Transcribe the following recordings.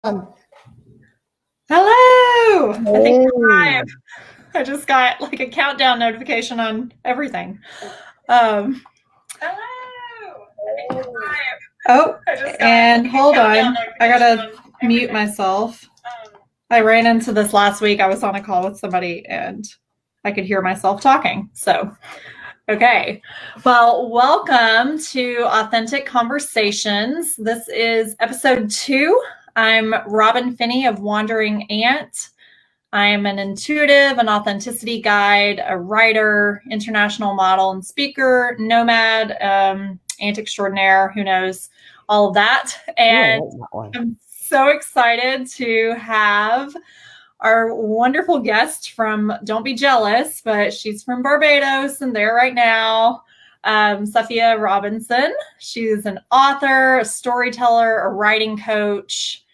on. Hello. I think we're Hey. live. I just got like a countdown notification on everything. Hello. I think we're live. Oh, and hold on. I gotta mute myself. I ran into this last week. I was on a call with somebody and I could hear myself talking. So, okay. Well, welcome to Authentic Conversations. This is episode 2. I'm Robin Finney of Wandering Ant. I am an intuitive, an authenticity guide, a writer, international model and speaker, nomad, ant extraordinaire, who knows, all of that. And I'm so excited to have our wonderful guest from, don't be jealous, but she's from Barbados and there right now, Sofia Robinson. She's an author, a storyteller, a writing coach.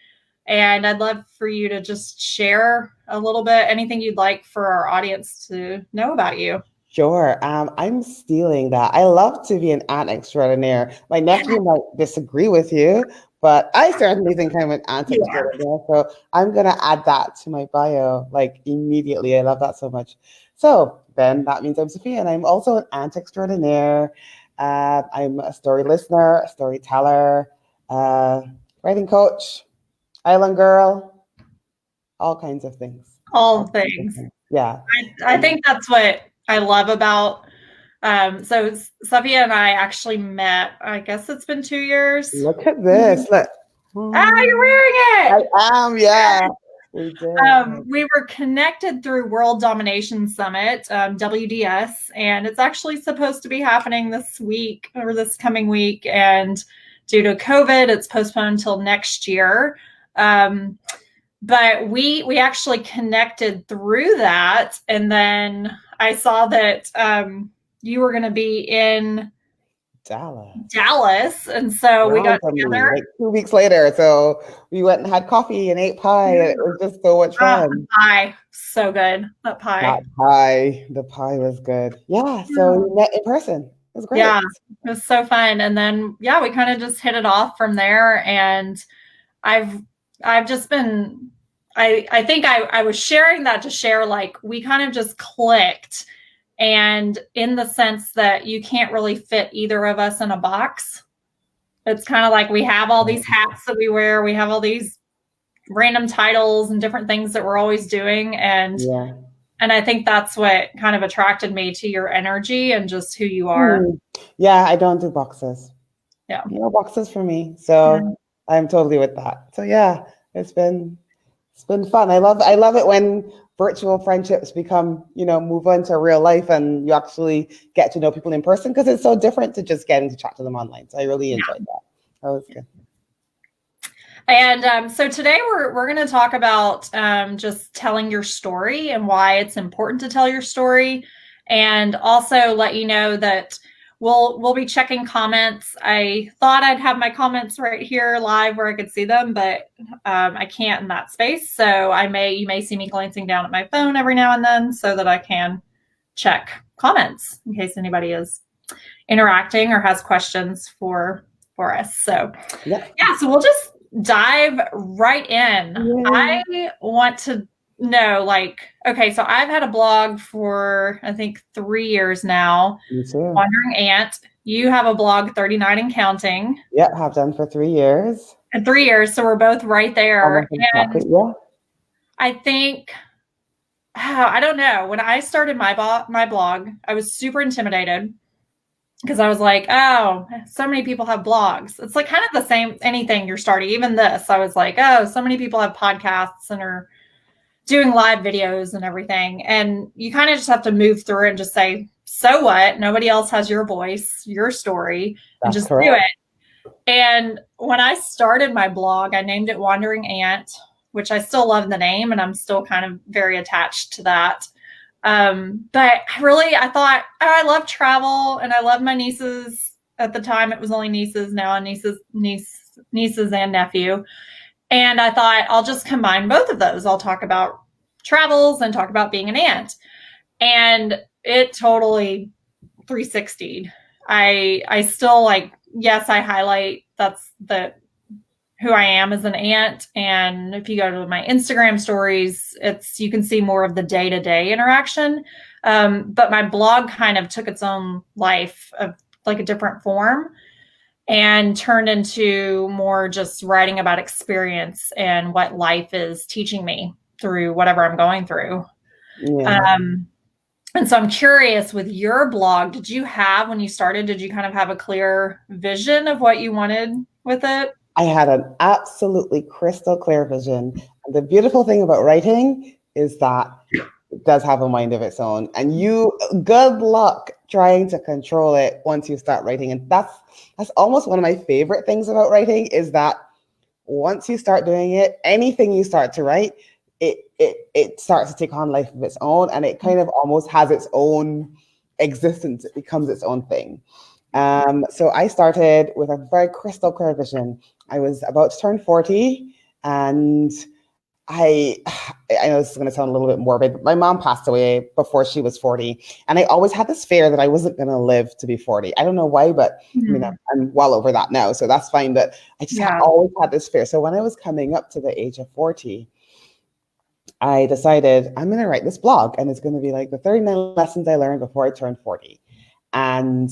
And I'd love for you to just share a little bit, anything you'd like for our audience to know about you. Sure. I'm stealing that. I love to be an ant extraordinaire. My nephew might disagree with you, but I certainly think I'm an ant extraordinaire. So I'm going to add that to my bio, like immediately. I love that so much. So then that means I'm Sofia, and I'm also an ant extraordinaire. I'm a story listener, a storyteller, writing coach, island girl, all kinds of things. All things. Yeah. I think that's what I love about, so Sofia and I actually met, I guess it's been 2 years. Look at this. Look. You're wearing it. I am, yeah. We did. We were connected through World Domination Summit, WDS, and it's actually supposed to be happening this week or this coming week. And due to COVID, it's postponed until next year. But we actually connected through that. And then I saw that you were going to be in Dallas. And so we got together. Like 2 weeks later. So we went and had coffee and ate pie. And it was just so much fun. The pie. So good. That pie. The pie was good. Yeah. So we met in person. It was great. Yeah. It was so fun. And then, yeah, we kind of just hit it off from there. And I've just been, I think I was sharing that to share, like, we kind of just clicked, and in the sense that you can't really fit either of us in a box. It's kind of like we have all these hats that we wear. We have all these random titles and different things that we're always doing. And I think that's what kind of attracted me to your energy and just who you are. Yeah, I don't do boxes. Yeah. No boxes for me. So I'm totally with that. So yeah, it's been fun. I love it when virtual friendships become, move on to real life and you actually get to know people in person, because it's so different to just getting to chat to them online. So I really enjoyed that. That was good. And so today we're going to talk about just telling your story and why it's important to tell your story, and also let you know that we'll be checking comments. I thought I'd have my comments right here live where I could see them, but I can't in that space. So you may see me glancing down at my phone every now and then so that I can check comments in case anybody is interacting or has questions for us. So so we'll just dive right in. I want to know, okay, so I've had a blog for, I think, 3 years now. Me too. Wandering Ant. You have a blog, 39 and Counting. Yep, have done for 3 years. And 3 years, so we're both right there. And I think, I don't know, when I started my blog, I was super intimidated because I was like, oh, so many people have blogs. It's like kind of the same, anything you're starting, even this. I was like, oh, so many people have podcasts and are doing live videos and everything. And you kind of just have to move through it and just say, so what? Nobody else has your voice, your story, and just do it. And when I started my blog, I named it Wandering Ant, which I still love the name, and I'm still kind of very attached to that. But really, I thought, I love travel, and I love my nieces. At the time, it was only nieces. Now nieces and nephew. And I thought, I'll just combine both of those. I'll talk about travels and talk about being an ant. And it totally 360'd. I still, yes, I highlight, that's the who I am as an aunt. And if you go to my Instagram stories, you can see more of the day-to-day interaction. But my blog kind of took its own life of like a different form and turned into more just writing about experience and what life is teaching me through whatever I'm going through. Yeah. And so I'm curious, with your blog, when you started, did you kind of have a clear vision of what you wanted with it? I had an absolutely crystal clear vision. And the beautiful thing about writing is that it does have a mind of its own. And good luck trying to control it once you start writing. And that's almost one of my favorite things about writing, is that once you start doing it, anything you start to write, it starts to take on life of its own, and it kind of almost has its own existence. It becomes its own thing. So I started with a very crystal clear vision. I was about to turn 40, and I know this is going to sound a little bit morbid, but my mom passed away before she was 40. And I always had this fear that I wasn't going to live to be 40. I don't know why, but I mean, I'm well over that now, so that's fine. But I just always had this fear. So when I was coming up to the age of 40, I decided I'm going to write this blog, and it's going to be like the 39 lessons I learned before I turned 40. And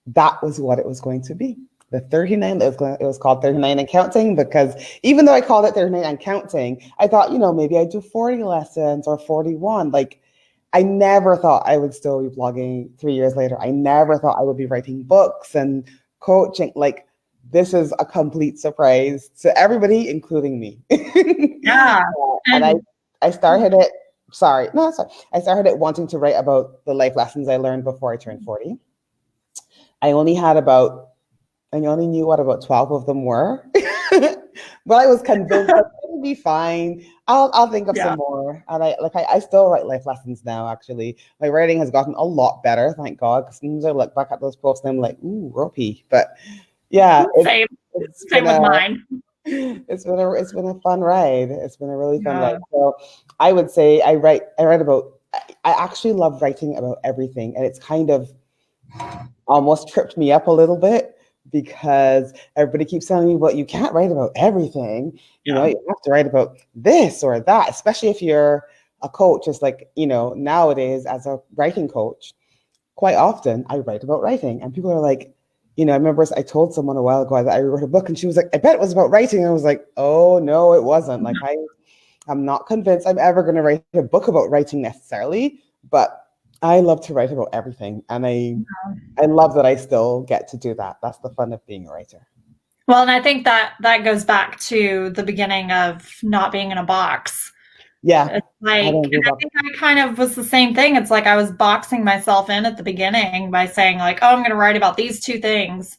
that was what it was going to be. The 39, it was called 39 and Counting, because even though I called it 39 and Counting, I thought, maybe I'd do 40 lessons or 41. Like, I never thought I would still be blogging 3 years later. I never thought I would be writing books and coaching. Like, this is a complete surprise to everybody, including me. Yeah. And I started it, I started it wanting to write about the life lessons I learned before I turned 40. I only knew what about 12 of them were, but I was convinced that it'll be fine. I'll think of some more. And I still write life lessons now. Actually, my writing has gotten a lot better, thank God. Because sometimes I look back at those posts and I'm like, ooh, ropey. But yeah, same with mine. It's been a fun ride. It's been a really fun ride. So I would say I actually love writing about everything, and it's kind of almost tripped me up a little bit, because everybody keeps telling me, well, you can't write about everything. You have to write about this or that, especially if you're a coach. It's like, nowadays as a writing coach, quite often I write about writing, and people are like, I remember I told someone a while ago that I wrote a book, and she was like, I bet it was about writing. And I was like, oh no, it wasn't. Like, I'm not convinced I'm ever going to write a book about writing necessarily, but I love to write about everything. And I love that I still get to do that. That's the fun of being a writer. Well, and I think that goes back to the beginning of not being in a box. Yeah. It's like, I think I kind of was the same thing. It's like I was boxing myself in at the beginning by saying like, oh, I'm going to write about these two things.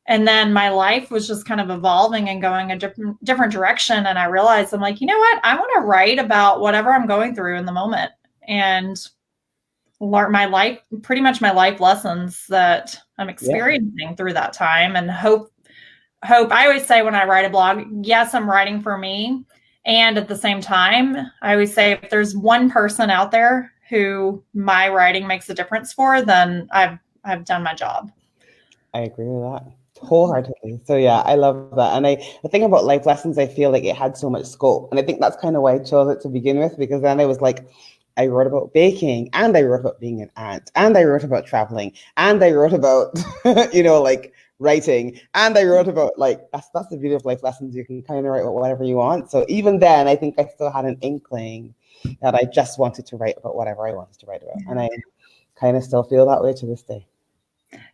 And then my life was just kind of evolving and going a different direction. And I realized, I'm like, you know what? I want to write about whatever I'm going through in the moment, and learn pretty much my life lessons that I'm experiencing through that time. And hope, I always say when I write a blog, yes, I'm writing for me. And at the same time, I always say, if there's one person out there who my writing makes a difference for, then I've done my job. I agree with that wholeheartedly. So yeah, I love that. And the thing about life lessons, I feel like it had so much scope. And I think that's kind of why I chose it to begin with, because then I was like, I wrote about baking, and I wrote about being an aunt, and I wrote about traveling, and I wrote about, like writing, and I wrote about that's the beauty of life lessons. You can kind of write about whatever you want. So even then, I think I still had an inkling that I just wanted to write about whatever I wanted to write about. And I kind of still feel that way to this day.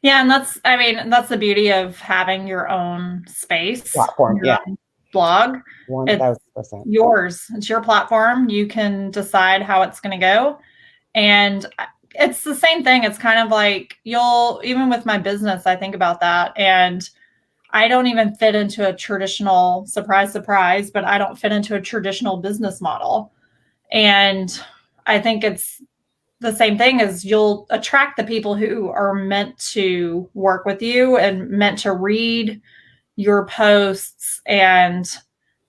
Yeah. And that's the beauty of having your own space, platform, own blog. 1000%. It's yours. It's your platform. You can decide how it's going to go. And it's the same thing. It's kind of like even with my business, I think about that. And I don't even fit into a traditional, surprise, but I don't fit into a traditional business model. And I think it's the same thing as you'll attract the people who are meant to work with you and meant to read your posts and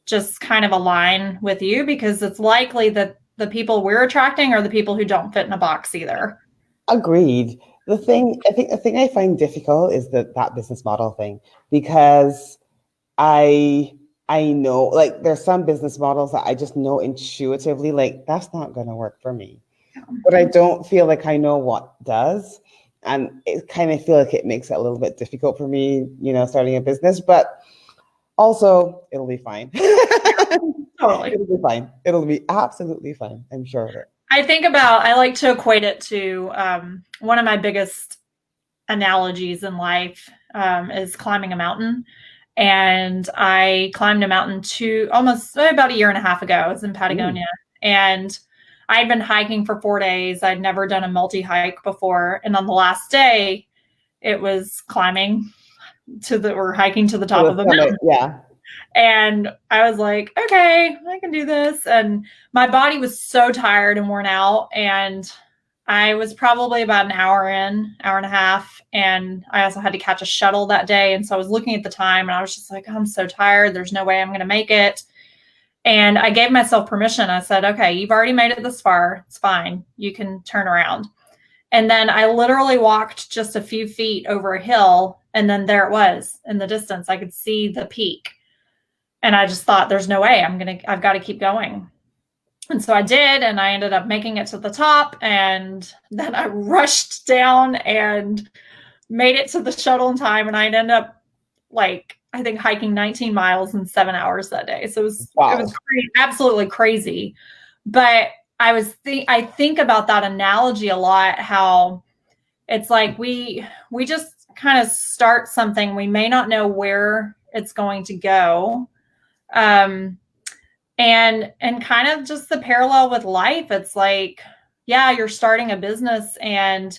just kind of align with you, because it's likely that the people we're attracting are the people who don't fit in a box either. Agreed. The thing I find difficult is that business model thing, because I I know, like, there's some business models that I just know intuitively, like, that's not going to work for me. But I don't feel like I know what does. And it kind of feel like it makes it a little bit difficult for me, starting a business. But also, it'll be fine. Totally. It'll be fine. It'll be absolutely fine. I'm sure of it. I like to equate it to one of my biggest analogies in life is climbing a mountain. And I climbed a mountain almost about a year and a half ago. I was in Patagonia. And I'd been hiking for 4 days. I'd never done a multi-hike before. And on the last day, it was hiking to the top of a mountain. Yeah. And I was like, okay, I can do this. And my body was so tired and worn out. And I was probably about an hour and a half. And I also had to catch a shuttle that day. And so I was looking at the time and I was just like, I'm so tired. There's no way I'm going to make it. And I gave myself permission. I said, okay, you've already made it this far. It's fine. You can turn around. And then I literally walked just a few feet over a hill. And then there it was in the distance. I could see the peak. And I just thought, there's no way I've got to keep going. And so I did, and I ended up making it to the top. And then I rushed down and made it to the shuttle in time. And I ended up, I think, hiking 19 miles in 7 hours that day. So it was absolutely crazy. But I think about that analogy a lot, how it's like we just kind of start something. We may not know where it's going to go. And kind of just the parallel with life. It's like, yeah, you're starting a business and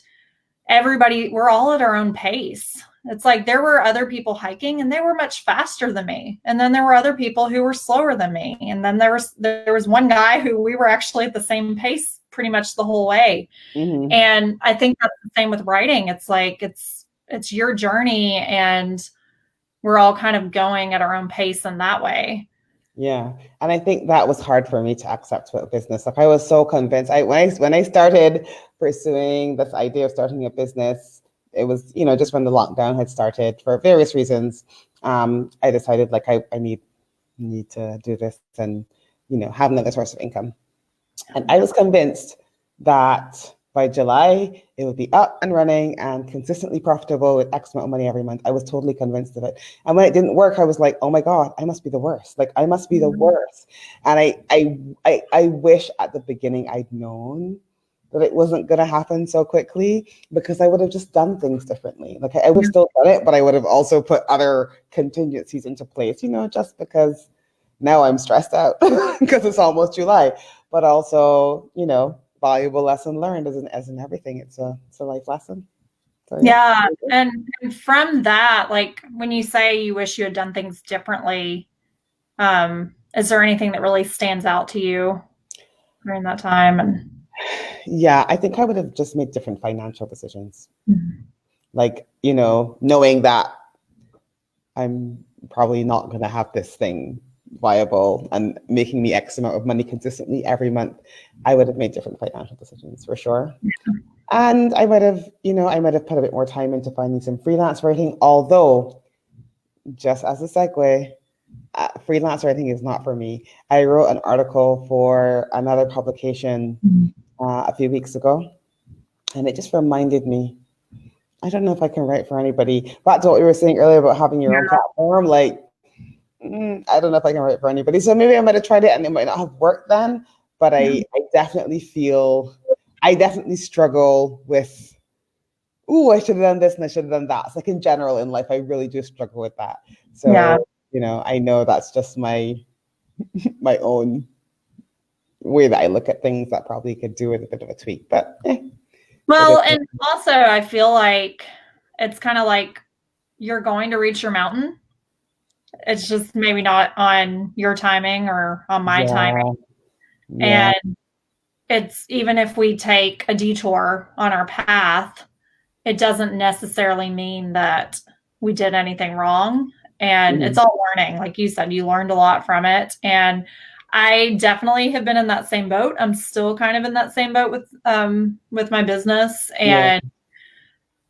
we're all at our own pace. It's like there were other people hiking and they were much faster than me. And then there were other people who were slower than me. And then there was one guy who we were actually at the same pace pretty much the whole way. Mm-hmm. And I think that's the same with writing. It's like, it's your journey and we're all kind of going at our own pace in that way. Yeah. And I think that was hard for me to accept with business. Like I was so convinced. When I started pursuing this idea of starting a business, it was, just when the lockdown had started for various reasons. I decided like I need to do this and, have another source of income. And I was convinced that by July, it would be up and running and consistently profitable with X amount of money every month. I was totally convinced of it. And when it didn't work, I was like, oh my God, I must be the worst. Like, I must be the worst. And I wish at the beginning I'd known that it wasn't going to happen so quickly, because I would have just done things differently. Like, I would have still done it, but I would have also put other contingencies into place, just because now I'm stressed out because it's almost July. But also, valuable lesson learned as in everything. It's a life lesson. So, yeah. And from that, like when you say you wish you had done things differently, is there anything that really stands out to you during that time? Yeah, I think I would have just made different financial decisions. Mm-hmm. Like, knowing that I'm probably not going to have this thing viable and making me X amount of money consistently every month, I would have made different financial decisions for sure. Yeah. And I might have put a bit more time into finding some freelance writing, although just as a segue, freelance writing is not for me. I wrote an article for another publication a few weeks ago, and it just reminded me, I don't know if I can write for anybody. Back to what we were saying earlier about having your own platform, like, I don't know if I can write for anybody. So maybe I might have tried it and it might not have worked then, but I definitely struggle with, I should have done this and I should have done that. It's like in general in life, I really do struggle with that. So, I know that's just my own way that I look at things that probably could do with a bit of a tweak, but Well, and also I feel like it's kind of like you're going to reach your mountain. It's just maybe not on your timing or on my timing. Yeah. And it's, even if we take a detour on our path, it doesn't necessarily mean that we did anything wrong. And it's all learning. Like you said, you learned a lot from it. And I definitely have been in that same boat. I'm still kind of in that same boat with my business. And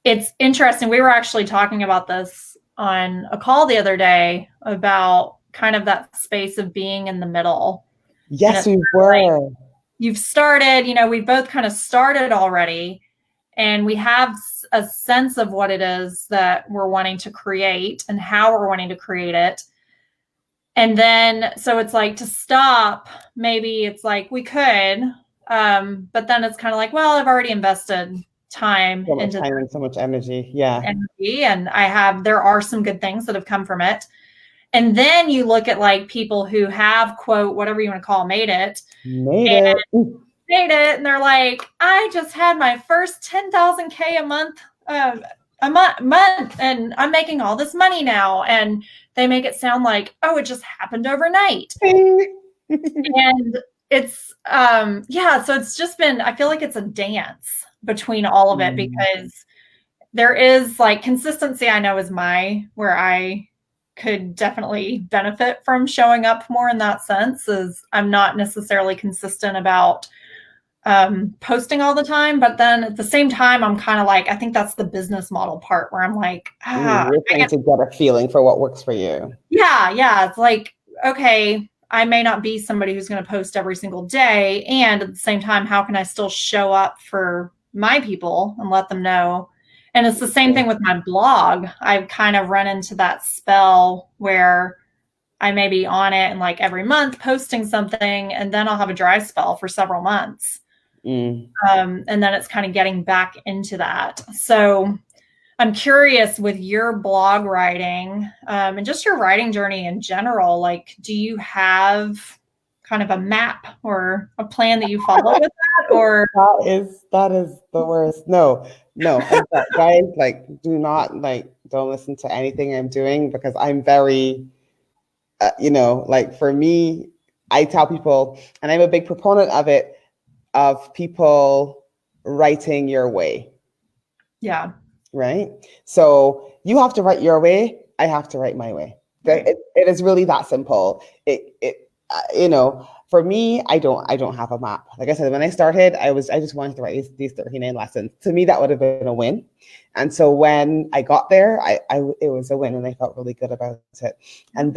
it's interesting. We were actually talking about this on a call the other day about kind of that space of being in the middle. Yes, we were. Like you've started, we've both kind of started already, and we have a sense of what it is that we're wanting to create and how we're wanting to create it. And then, so it's like to stop, maybe it's like we could, but then it's kind of like, well, I've already invested time So much into time and so much energy. Yeah. energy, and there are some good things that have come from it. And then you look at like people who have, quote, whatever you want to call, made it. And they're like, I just had my first 10,000K a month, and I'm making all this money now. And they make it sound like, oh, it just happened overnight. And it's, so it's just been, I feel like it's a dance between all of it, because there is like consistency, I know, is where I could definitely benefit from showing up more in that sense. Is I'm not necessarily consistent about posting all the time, but then at the same time, I'm kind of like, I think that's the business model part where I'm like, you're trying to get a feeling for what works for you. Yeah. It's like, okay, I may not be somebody who's going to post every single day. And at the same time, how can I still show up for my people and let them know? And it's the same thing with my blog. I've kind of run into that spell where I may be on it and like every month posting something, and then I'll have a dry spell for several months. And then it's kind of getting back into that. So I'm curious with your blog writing, and just your writing journey in general, like, do you have kind of a map or a plan that you follow with that? Or that is the worst. No, guys, like, don't listen to anything I'm doing, because I'm very, like, for me, I tell people, and I'm a big proponent of it, of people writing your way. Yeah. Right. So you have to write your way. I have to write my way. It is really that simple. For me, I don't have a map. Like I said, when I started, I just wanted to write these 39 lessons. To me, that would have been a win. And so when I got there, it was a win, and I felt really good about it. And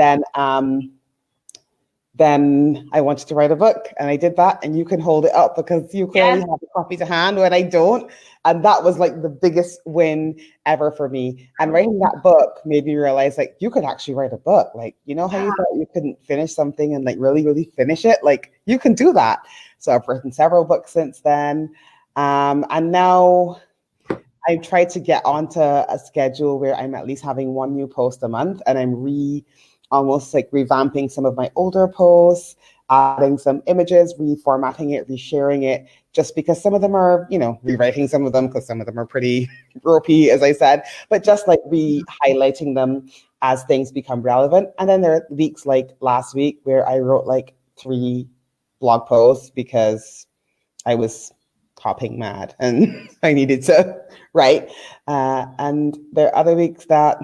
then I wanted to write a book, and I did that, and you can hold it up because you clearly have a copy to hand when I don't. And that was like the biggest win ever for me. And writing that book made me realize, like, you could actually write a book. Like, how you thought you couldn't finish something and like really, really finish it? Like, you can do that. So I've written several books since then. And now I've tried to get onto a schedule where I'm at least having one new post a month, and I'm almost like revamping some of my older posts, adding some images, reformatting it, resharing it, just because some of them are, rewriting some of them because some of them are pretty ropey, as I said, but just like highlighting them as things become relevant. And then there are weeks like last week where I wrote like 3 blog posts because I was hopping mad and I needed to write. And there are other weeks that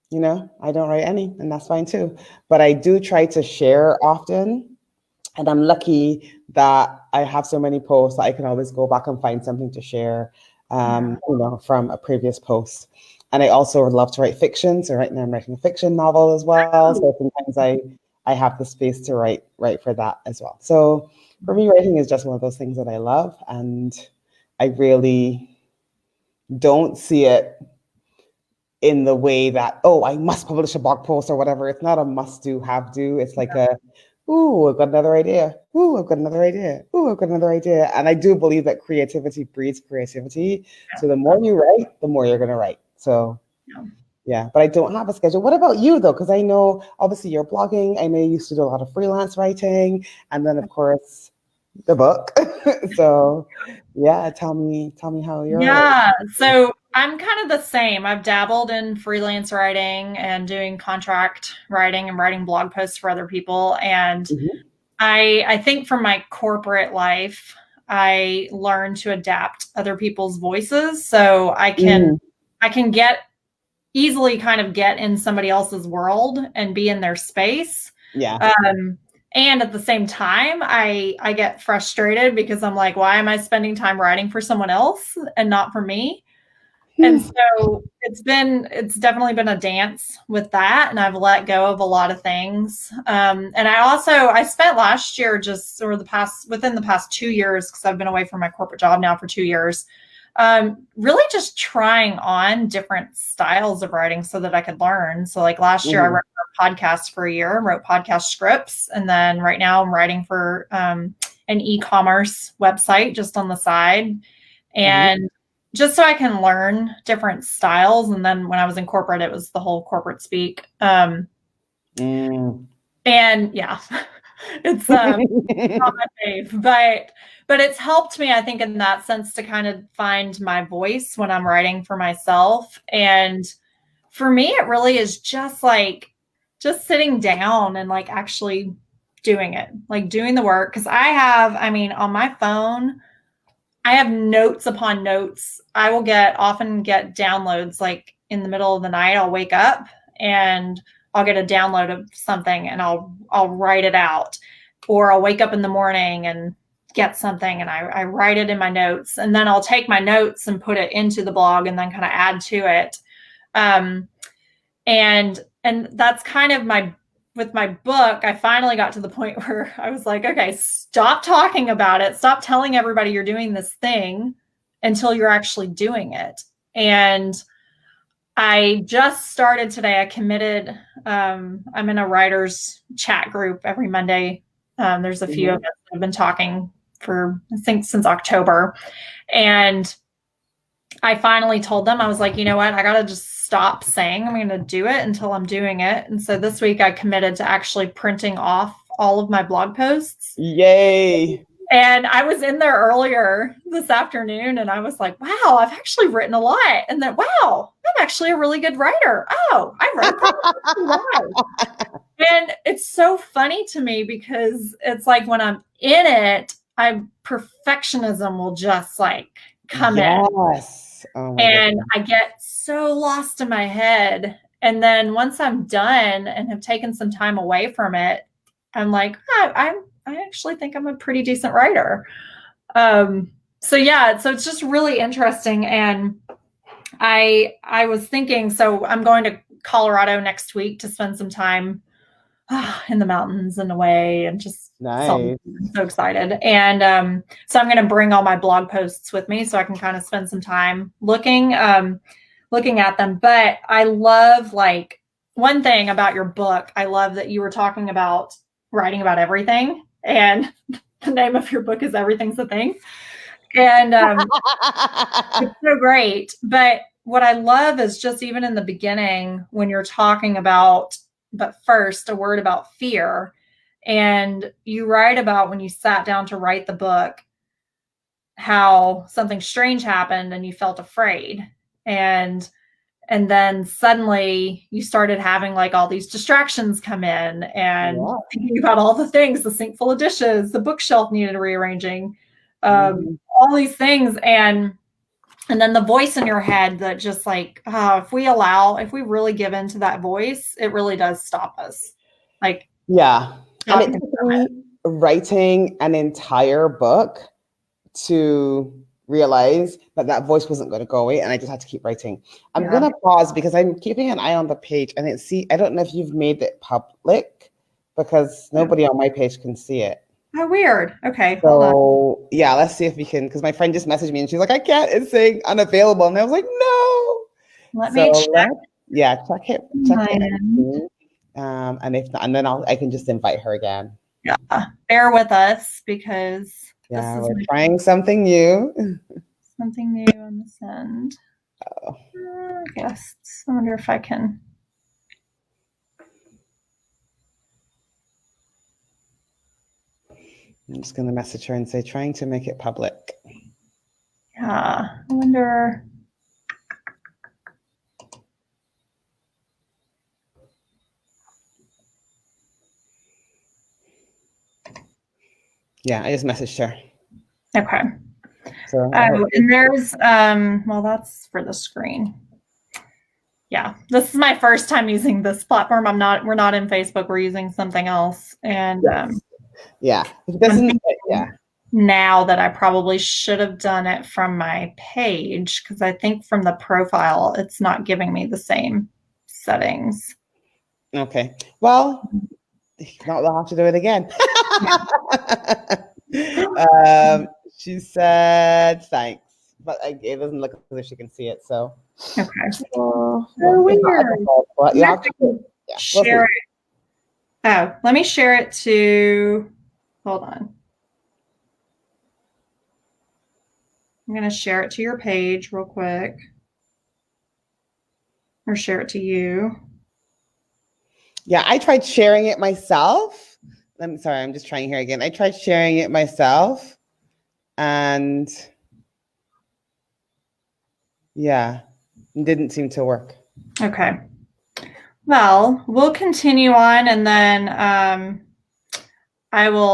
I don't write any, and that's fine too. But I do try to share often, and I'm lucky that I have so many posts that I can always go back and find something to share, from a previous post. And I also would love to write fiction. So right now I'm writing a fiction novel as well. So sometimes I have the space to write for that as well. So for me, writing is just one of those things that I love, and I really don't see it in the way that, oh, I must publish a blog post or whatever. It's not a must do, have do. It's like ooh, I've got another idea. Ooh, I've got another idea. Ooh, I've got another idea. And I do believe that creativity breeds creativity. So the more you write, the more you're going to write. So yeah, but I don't have a schedule. What about you though? Because I know obviously you're blogging. I know you used to do a lot of freelance writing, and then of course the book. So yeah, tell me how you're. Yeah, so I'm kind of the same. I've dabbled in freelance writing and doing contract writing and writing blog posts for other people. And I think from my corporate life, I learned to adapt other people's voices. So I can easily kind of get in somebody else's world and be in their space. Yeah. And at the same time, I get frustrated because I'm like, why am I spending time writing for someone else and not for me? And so it's definitely been a dance with that. And I've let go of a lot of things. And I spent last year within the past 2 years, because I've been away from my corporate job now for 2 years, really just trying on different styles of writing so that I could learn. So like last year I wrote a podcast for a year, wrote podcast scripts. And then right now I'm writing for an e-commerce website just on the side. And just so I can learn different styles. And then when I was in corporate, it was the whole corporate speak. And yeah, it's not my fave, but it's helped me, I think, in that sense to kind of find my voice when I'm writing for myself. And for me, it really is just sitting down and like actually doing it, like doing the work. Cause on my phone, I have notes upon notes. I will often get downloads like in the middle of the night. I'll wake up and I'll get a download of something and I'll write it out, or I'll wake up in the morning and get something and I write it in my notes, and then I'll take my notes and put it into the blog and then kind of add to it. And that's kind of with my book, I finally got to the point where I was like, okay, stop talking about it. Stop telling everybody you're doing this thing until you're actually doing it. And I just started today. I committed. I'm in a writer's chat group every Monday. There's a few of us that have been talking for, I think, since October. And I finally told them, I was like, you know what? I got to just stop saying I'm going to do it until I'm doing it. And so this week I committed to actually printing off all of my blog posts. Yay. And I was in there earlier this afternoon and I was like, wow, I've actually written a lot. And then, wow, I'm actually a really good writer. Oh, I wrote. And it's so funny to me because it's like when I'm in it, perfectionism will just like come in. Oh, and I get so lost in my head. And then once I'm done and have taken some time away from it, I'm like, I actually think I'm a pretty decent writer. So it's just really interesting. And I was thinking, so I'm going to Colorado next week to spend some time in the mountains and away, and just nice. I'm so excited. And so I'm going to bring all my blog posts with me so I can kind of spend some time looking at them. But I love, like, one thing about your book, I love that you were talking about writing about everything, and the name of your book is Everything's a Thing. And it's so great. But what I love is just even in the beginning when you're talking about, but first, a word about fear. And you write about when you sat down to write the book, how something strange happened and you felt afraid. And then suddenly you started having like all these distractions come in and thinking about all the things, the sink full of dishes, the bookshelf needed rearranging, all these things. And then the voice in your head that just like, if we really give in to that voice, it really does stop us. Like, yeah. And it took me writing an entire book to realize that voice wasn't going to go away, and I just had to keep writing. I'm going to pause because I'm keeping an eye on the page, and I don't know if you've made it public because nobody on my page can see it. Oh, weird. Okay, hold on. Yeah, let's see if we can, because my friend just messaged me and she's like, I can't, it's saying unavailable. And I was like, no. Let me check. Check it. And if not, and then I can just invite her again. Yeah, bear with us because we're trying something new. Something new on this end. Guests. I wonder if I can. I'm just going to message her and say, trying to make it public. Yeah, I wonder. Yeah, I just messaged her. Okay. So and there's, well, that's for the screen. Yeah, this is my first time using this platform. We're not in Facebook. We're using something else. And yeah, it doesn't. Yeah. now that I probably should have done it from my page, because I think from the profile, it's not giving me the same settings. Okay. Well, not we'll have to do it again. She said thanks, but it doesn't look as if she can see it. So, Okay. well, you have to share it. Oh, let me share it to. Hold on. I'm going to share it to your page real quick, or share it to you. Yeah, I tried sharing it myself. I'm sorry, I'm just trying here again. I tried sharing it myself, and yeah, it didn't seem to work. Okay. Well, we'll continue on, and then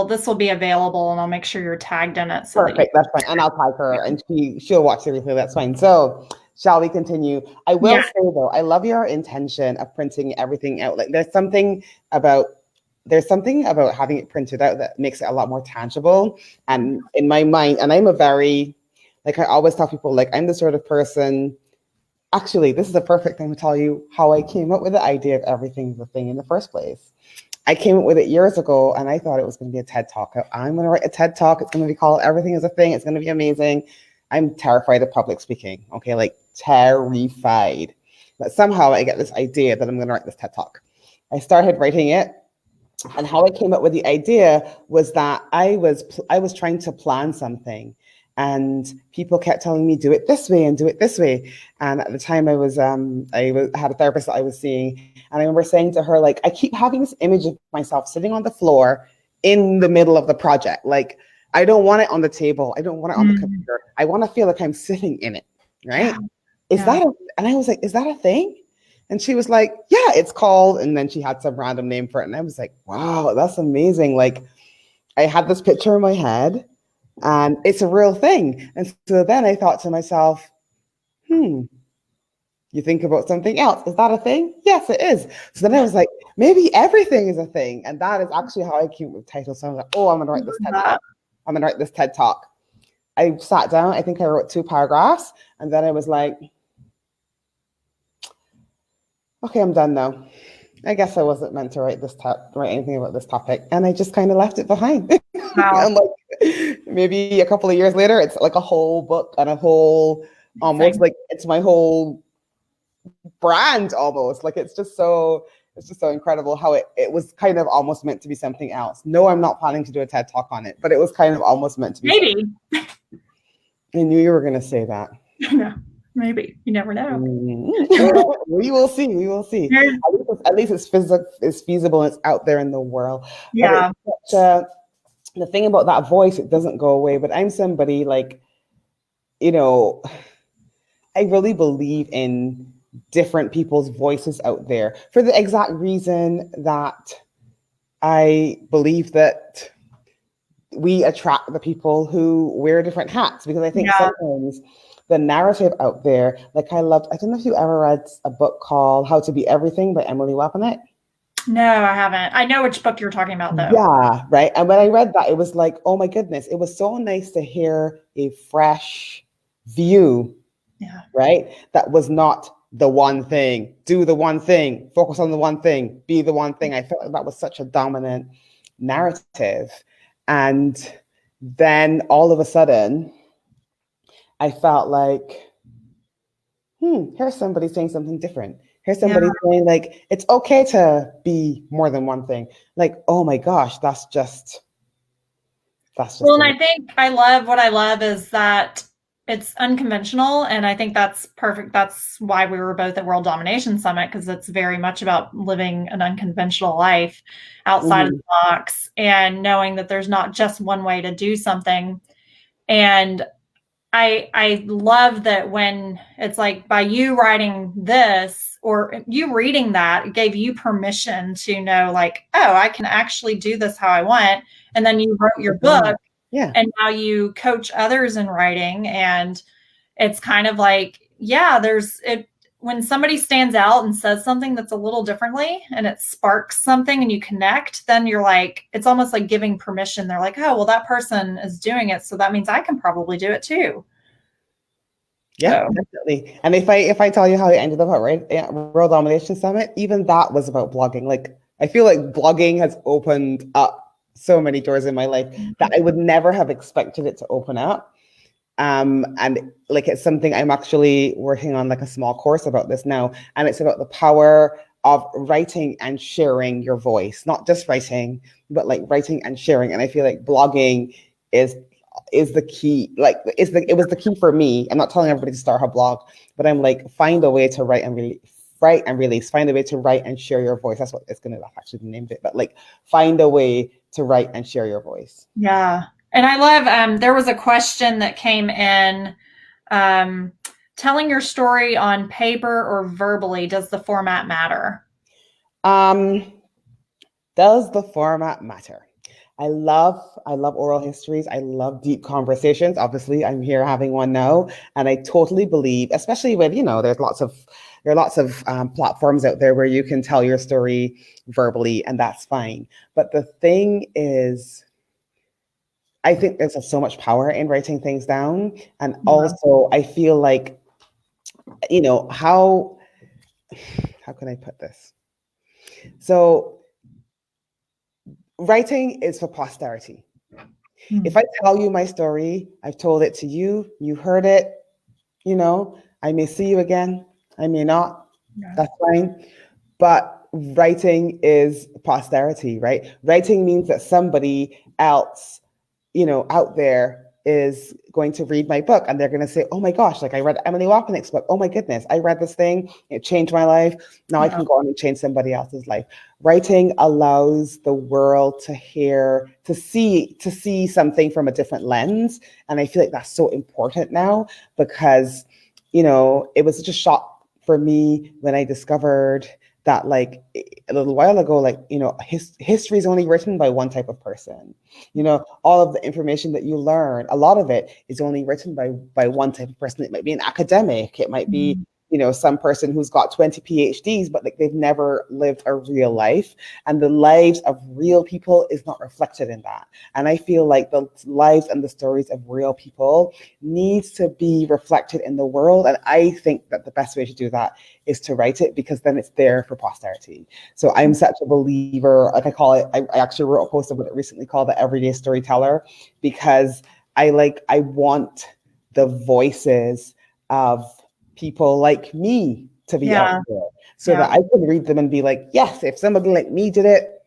this will be available, and I'll make sure you're tagged in it. So Perfect, that's fine. And I'll tag her, and she'll watch everything. That's fine. So, shall we continue? I will say though, I love your intention of printing everything out. Like there's something about having it printed out that makes it a lot more tangible. And in my mind, and I'm a very, like I always tell people, like I'm the sort of person. Actually, this is a perfect thing to tell you how I came up with the idea of everything the thing in the first place. I came up with it years ago, and I thought it was going to be a TED Talk. I'm going to write a TED Talk. It's going to be called Everything is a Thing. It's going to be amazing. I'm terrified of public speaking. Okay, like terrified. But somehow I get this idea that I'm going to write this TED Talk. I started writing it, and how I came up with the idea was that I was trying to plan something, and people kept telling me do it this way and do it this way. And at the time, I had a therapist that I was seeing, and I remember saying to her, like, I keep having this image of myself sitting on the floor in the middle of the project. Like, I don't want it on the table. I don't want it on the computer. I want to feel like I'm sitting in it. Right? Yeah. And I was like, is that a thing? And she was like, yeah, it's called, and then she had some random name for it. And I was like, wow, that's amazing. Like, I had this picture in my head, and it's a real thing. And so then I thought to myself, you think about something else. Is that a thing? Yes, it is. So then I was like, maybe everything is a thing. And that is actually how I came up with the title. So I was like, oh, I'm going to write this TED Talk. I'm going to write this TED Talk. I sat down. I think I wrote 2 paragraphs. And then I was like, okay, I'm done now. I guess I wasn't meant to write anything about this topic. And I just kind of left it behind. Wow. And like maybe a couple of years later, it's like a whole book and a whole, almost like it's my whole brand almost. Like it's just so incredible how it was kind of almost meant to be something else. No, I'm not planning to do a TED Talk on it, but it was kind of almost meant to be. Maybe. I knew you were going to say that. No. Maybe. You never know. We will see. We will see. At least it's feasible and it's out there in the world. Yeah. The thing about that voice, it doesn't go away. But I'm somebody like, I really believe in different people's voices out there for the exact reason that I believe that we attract the people who wear different hats, because I think sometimes the narrative out there, like I don't know if you ever read a book called How to Be Everything by Emily Wappanick. No, I haven't. I know which book you're talking about though. Yeah, right. And when I read that, it was like, oh my goodness, it was so nice to hear a fresh view. Yeah. Right. That was not the one thing, do the one thing, focus on the one thing, be the one thing. I felt like that was such a dominant narrative. And then all of a sudden, I felt like, here's somebody saying something different. Here's somebody saying like, it's okay to be more than one thing. Like, oh my gosh, that's just. Well, and I think what I love is that it's unconventional. And I think that's perfect. That's why we were both at World Domination Summit, because it's very much about living an unconventional life outside of the box and knowing that there's not just one way to do something. And I love that when it's like by you writing this or you reading that, it gave you permission to know like, oh, I can actually do this how I want. And then you wrote your book. Yeah. And now you coach others in writing. And it's kind of like, when somebody stands out and says something that's a little differently and it sparks something and you connect, then you're like, it's almost like giving permission. They're like, oh, well, that person is doing it, so that means I can probably do it too. Yeah, So definitely. And if I tell you how I ended up at World Domination Summit, even that was about blogging. Like I feel like blogging has opened up so many doors in my life that I would never have expected it to open up. And like it's something I'm actually working on, like a small course about this now, and it's about the power of writing and sharing your voice, not just writing, but like writing and sharing. And I feel like blogging is is the key. Like it was the key for me. I'm not telling everybody to start a blog, but I'm like, find a way to write and release, find a way to write and share your voice. That's what it's gonna actually named it, but like find a way to write and share your voice. yeah. And I love, there was a question that came in, telling your story on paper or verbally, does the format matter? Does the format matter? I love oral histories. I love deep conversations. Obviously, I'm here having one now, and I totally believe, especially with, there are lots of platforms out there where you can tell your story verbally, and that's fine. But the thing is, I think there's so much power in writing things down, and also I feel like, how can I put this? So writing is for posterity. If I tell you my story, I've told it to you, you heard it, I may see you again, I may not, that's fine. But writing is posterity, right? Writing means that somebody else, out there is going to read my book and they're going to say, oh my gosh, like I read Emily Wapnick's book. Oh my goodness, I read this thing. It changed my life. Now I can go on and change somebody else's life. Writing allows the world to see something from a different lens. And I feel like that's so important now because, it was such a shock for me when I discovered that, like, a little while ago, like, history is only written by one type of person. All of the information that you learn, a lot of it is only written by one type of person. It might be an academic, it might be, some person who's got 20 PhDs, but like they've never lived a real life. And the lives of real people is not reflected in that. And I feel like the lives and the stories of real people needs to be reflected in the world. And I think that the best way to do that is to write it, because then it's there for posterity. So I'm such a believer, like I call it, I actually wrote a post about it recently called The Everyday Storyteller, because I want the voices of people like me to be out there, so that I can read them and be like, yes, if somebody like me did it,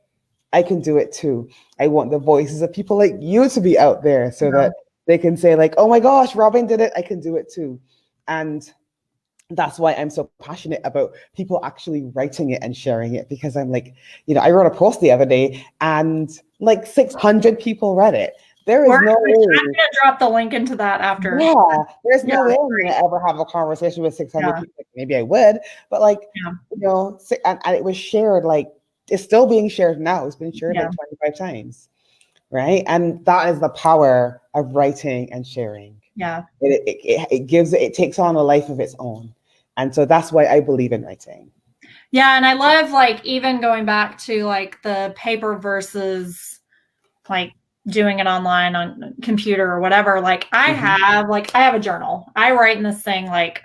I can do it too. I want the voices of people like you to be out there so that they can say like, oh my gosh, Robin did it, I can do it too. And that's why I'm so passionate about people actually writing it and sharing it, because I'm like, I wrote a post the other day and like 600 people read it. There is no way. I'm going to drop the link into that after. Yeah, there's no way I'm going to ever have a conversation with 600 people. Maybe I would, but like, and it was shared, like, it's still being shared now. It's been shared like 25 times, right? And that is the power of writing and sharing. Yeah. It takes on a life of its own. And so that's why I believe in writing. Yeah, and I love, like, even going back to like the paper versus like doing it online on computer or whatever. Like I have a journal. I write in this thing like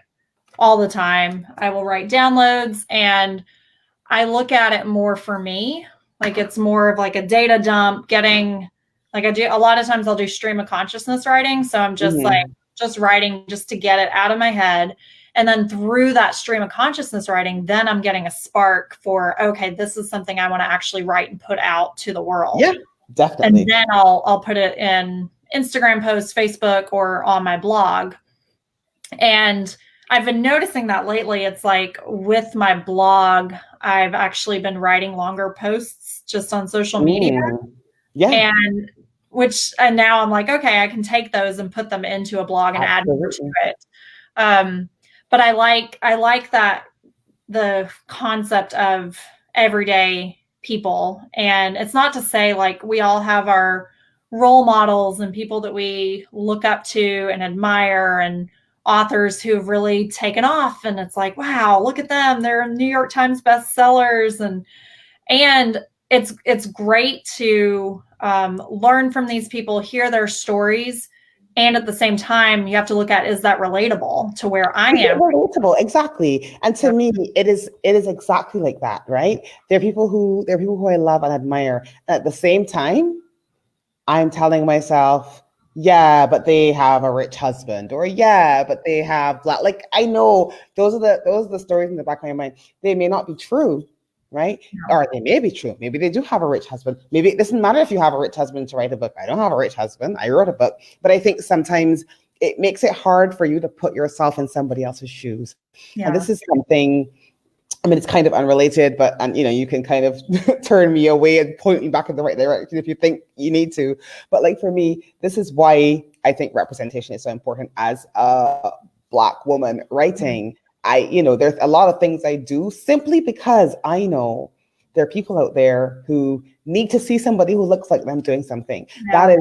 all the time. I will write downloads, and I look at it more for me. Like it's more of like a data dump, getting, like, I do a lot of times I'll do stream of consciousness writing. So I'm just like, just writing just to get it out of my head. And then through that stream of consciousness writing, then I'm getting a spark for, okay, this is something I want to actually write and put out to the world. Yeah, definitely. And then I'll put it in Instagram posts, Facebook, or on my blog. And I've been noticing that lately. It's like with my blog, I've actually been writing longer posts just on social media. Yeah. And now I'm like, okay, I can take those and put them into a blog and add more to it. But I like that, the concept of everyday people. And it's not to say like we all have our role models and people that we look up to and admire and authors who have really taken off, and it's like, wow, look at them, they're New York Times bestsellers, and it's great to learn from these people, hear their stories, and at the same time, you have to look at, is that relatable to where I am? Relatable, exactly. And to me, it is exactly like that, right? There are people who I love and admire. At the same time, I'm telling myself, yeah, but they have a rich husband, or yeah, but they have black. Like, I know those are the stories in the back of my mind. They may not be true, right? No. Or they may be true. Maybe they do have a rich husband. Maybe it doesn't matter if you have a rich husband to write a book. I don't have a rich husband. I wrote a book. But I think sometimes it makes it hard for you to put yourself in somebody else's shoes. Yeah. And this is something, I mean, it's kind of unrelated, but you can kind of turn me away and point me back in the right direction if you think you need to. But like for me, this is why I think representation is so important as a Black woman writing. There's a lot of things I do simply because I know there are people out there who need to see somebody who looks like them doing something. Yeah.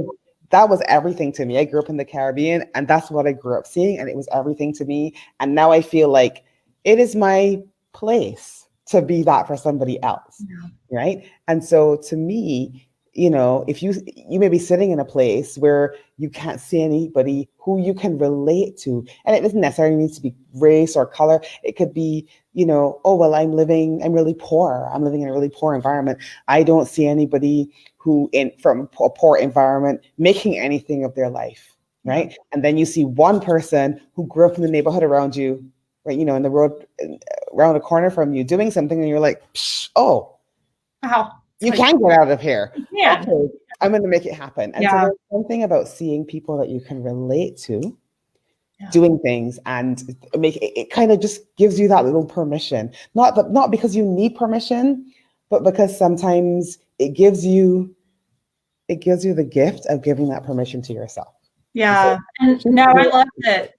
That was everything to me. I grew up in the Caribbean, and that's what I grew up seeing, and it was everything to me. And now I feel like it is my place to be that for somebody else, right? And so to me, if you may be sitting in a place where you can't see anybody who you can relate to, and it doesn't necessarily need to be race or color. It could be, oh, well, I'm living in a really poor environment. I don't see anybody from a poor environment making anything of their life, right? And then you see one person who grew up in the neighborhood around you, right, in the road around the corner from you doing something, and you're like, oh, wow, you can get out of here. Yeah. Okay, I'm going to make it happen. And so there's something about seeing people that you can relate to doing things, and it kind of just gives you that little permission. Not because you need permission, but because sometimes it gives you the gift of giving that permission to yourself. Yeah. And no, I love it.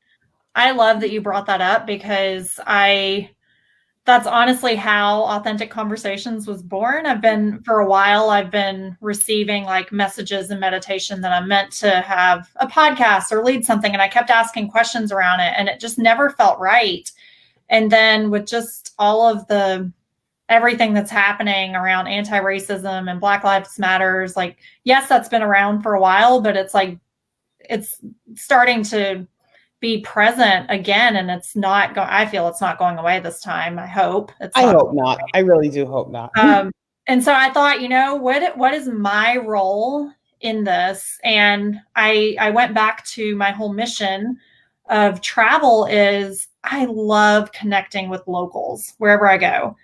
I love that you brought that up, because that's honestly how Authentic Conversations was born. For a while, I've been receiving like messages and meditation that I'm meant to have a podcast or lead something. And I kept asking questions around it, and it just never felt right. And then with just all of everything that's happening around anti-racism and Black Lives Matters, like, yes, that's been around for a while, but it's like, it's starting to be present again, and I feel it's not going away this time. I hope not. I really do hope not. And so I thought, what is my role in this? And I went back to my whole mission of travel. Is I love connecting with locals wherever I go.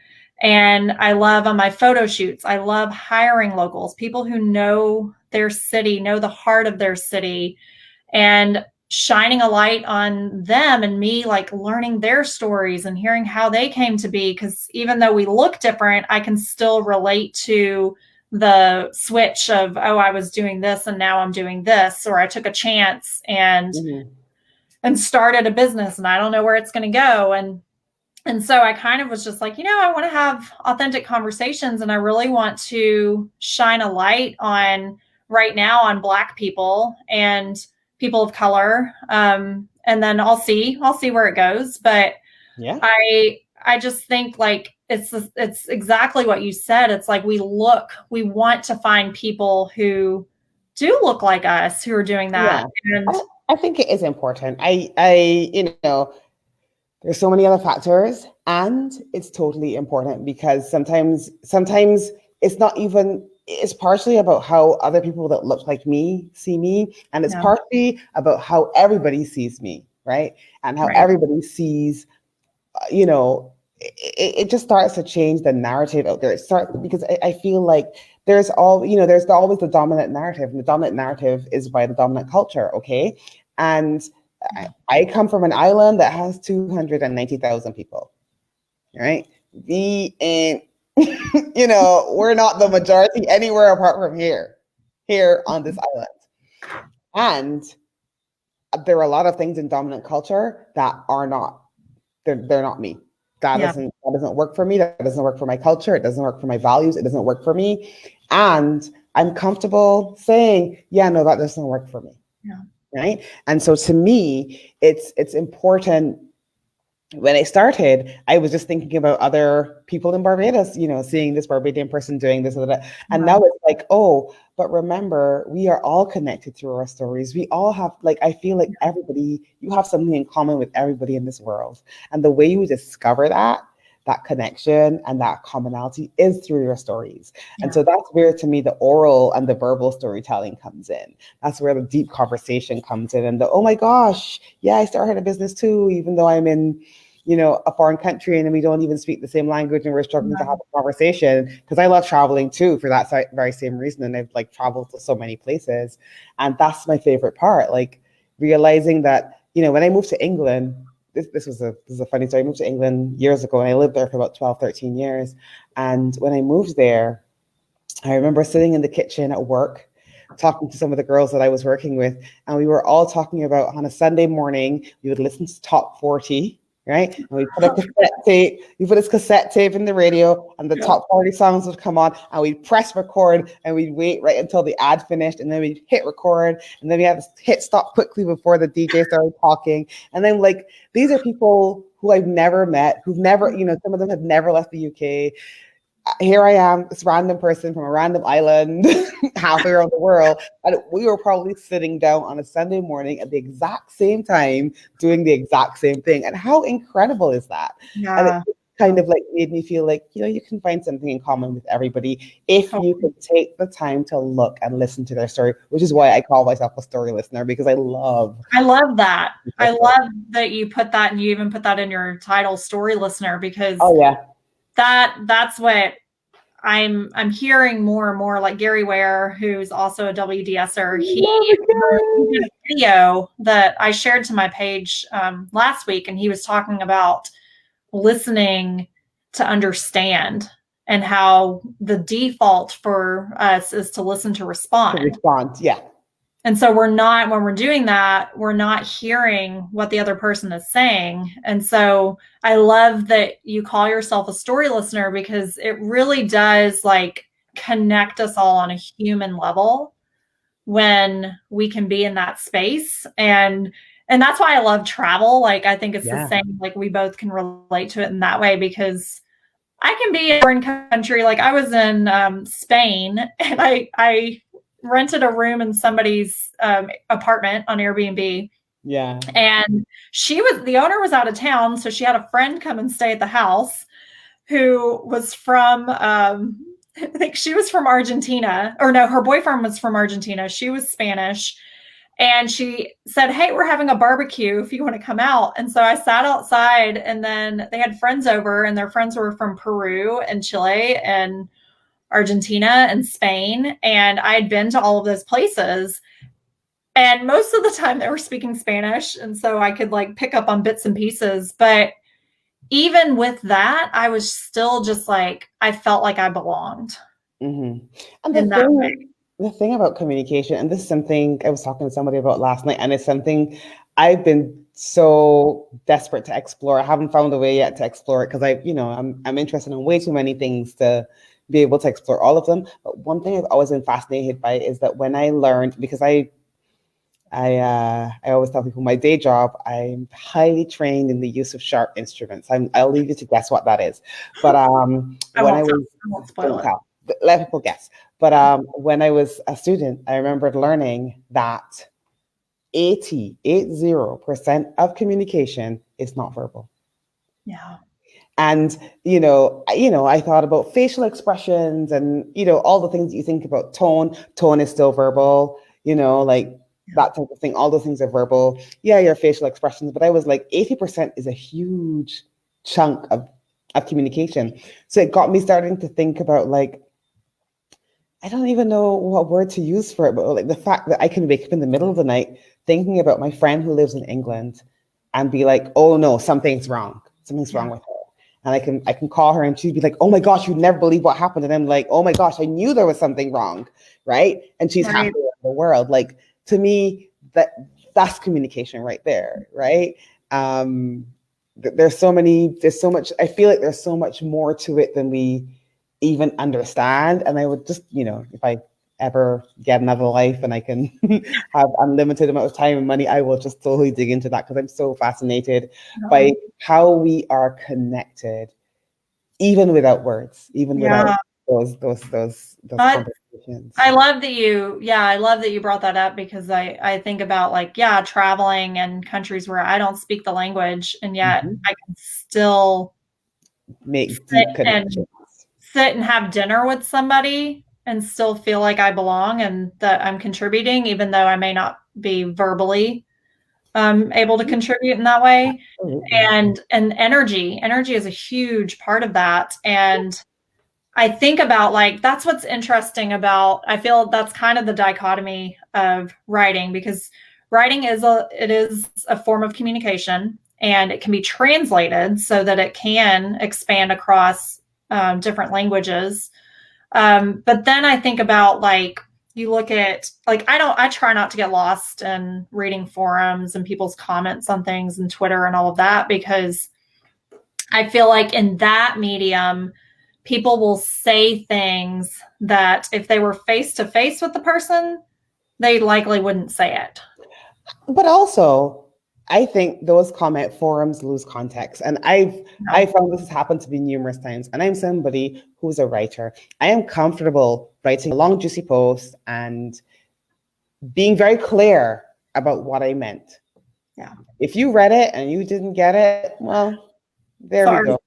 And I love on my photo shoots, I love hiring locals, people who know their city, know the heart of their city, and shining a light on them, and me like learning their stories and hearing how they came to be. Because even though we look different, I can still relate to the switch of, oh, I was doing this and now I'm doing this, or I took a chance and started a business and I don't know where it's going to go. And so I kind of was just like, I want to have authentic conversations, and I really want to shine a light on right now on Black people and people of color. And then I'll see where it goes. But I just think like it's exactly what you said. It's like we want to find people who do look like us, who are doing that. Yeah. And I think it is important. There's so many other factors, and it's totally important because sometimes it's not even, it's partially about how other people that look like me see me, and it's partially about how everybody sees me, right? And how everybody sees, it just starts to change the narrative out there. Because I feel like there's always the dominant narrative, and the dominant narrative is by the dominant culture, okay? And I come from an island that has 290,000 people, right? We're not the majority anywhere apart from here on this island. And there are a lot of things in dominant culture that are not, they're not me. That doesn't work for me. That doesn't work for my culture. It doesn't work for my values. It doesn't work for me. And I'm comfortable saying, yeah, no, that doesn't work for me. Yeah. right? And so to me, it's important. When I started, I was just thinking about other people in Barbados, seeing this Barbadian person doing this and that. And now it's like, oh, but remember, we are all connected through our stories. We all have, like, I feel like everybody, you have something in common with everybody in this world. And the way you discover that connection and that commonality is through your stories. And so that's where, to me, the oral and the verbal storytelling comes in. That's where the deep conversation comes in, and the, oh my gosh, yeah, I started a business too, even though I'm in, a foreign country and we don't even speak the same language and we're struggling to have a conversation, because I love traveling too for that very same reason. And I've like traveled to so many places. And that's my favorite part, like realizing that, when I moved to England, this is a funny story. I moved to England years ago and I lived there for about 12, 13 years. And when I moved there, I remember sitting in the kitchen at work, talking to some of the girls that I was working with, and we were all talking about, on a Sunday morning, we would listen to Top 40, right? And we put this cassette tape in the radio, and the Top 40 songs would come on, and we'd press record, and we'd wait right until the ad finished, and then we'd hit record, and then we had to hit stop quickly before the DJ started talking. And then, like, these are people who I've never met, who've never, some of them have never left the UK. Here I am, this random person from a random island halfway around the world. And we were probably sitting down on a Sunday morning at the exact same time, doing the exact same thing. And how incredible is that? And it kind of like made me feel like, you can find something in common with everybody if you can take the time to look and listen to their story, which is why I call myself a story listener, because I love that. I love that you put that, and you even put that in your title, story listener, because that's what I'm hearing more and more. Like Gary Ware, who's also a WDSer, he did a video that I shared to my page last week, and he was talking about listening to understand, and how the default for us is to listen to respond. Yeah. And so when we're doing that, we're not hearing what the other person is saying. And so I love that you call yourself a story listener, because it really does like connect us all on a human level when we can be in that space. And that's why I love travel. Like, I think it's the same, like we both can relate to it in that way, because I can be in a foreign country. Like I was in Spain, and I rented a room in somebody's apartment on Airbnb. Yeah. And the owner was out of town. So she had a friend come and stay at the house who was from, I think she was from Argentina, or no, her boyfriend was from Argentina. She was Spanish. And she said, hey, we're having a barbecue if you want to come out. And so I sat outside, and then they had friends over, and their friends were from Peru and Chile and Argentina and Spain. And I had been to all of those places, and most of the time they were speaking Spanish. And so I could like pick up on bits and pieces. But even with that, I was still just like, I felt like I belonged. Mm-hmm. And the thing about communication, and this is something I was talking to somebody about last night, and it's something I've been so desperate to explore. I haven't found a way yet to explore it, because I'm interested in way too many things to be able to explore all of them. But one thing I've always been fascinated by is that when I learned, because I always tell people my day job, I'm highly trained in the use of sharp instruments. I'll leave you to guess what that is. But let people guess. But when I was a student, I remembered learning that 80% of communication is not verbal. Yeah. And, I thought about facial expressions and, all the things that you think about. Tone is still verbal, that type of thing. All those things are verbal. Yeah, your facial expressions. But I was like, 80% is a huge chunk of communication. So it got me starting to think about, like, I don't even know what word to use for it, but like the fact that I can wake up in the middle of the night thinking about my friend who lives in England and be like, oh no, something's wrong. Something's wrong with her. And I can call her and she'd be like, oh my gosh, you'd never believe what happened. And I'm like, oh my gosh, I knew there was something wrong. Right. And she's halfway around the world. Like, to me, that's communication right there. Right. There's so much, I feel like there's so much more to it than we even understand. And I would just, if I ever get another life and I can have unlimited amount of time and money, I will just totally dig into that because I'm so fascinated by how we are connected, even without words, even without those conversations. I love that you brought that up because I think about like, traveling in countries where I don't speak the language and yet I can still make deep connections. Sit and have dinner with somebody and still feel like I belong and that I'm contributing, even though I may not be verbally able to contribute in that way. And energy is a huge part of that. And I think about like, that's what's interesting about, I feel that's kind of the dichotomy of writing, because writing is a form of communication and it can be translated so that it can expand across different languages. But then I think about like, you look at like, I try not to get lost in reading forums and people's comments on things and Twitter and all of that, because I feel like in that medium, people will say things that if they were face to face with the person, they likely wouldn't say it. But also, I think those comment forums lose context. And I found this has happened to me numerous times. And I'm somebody who's a writer. I am comfortable writing a long, juicy post and being very clear about what I meant. Yeah. If you read it and you didn't get it, well, there we go.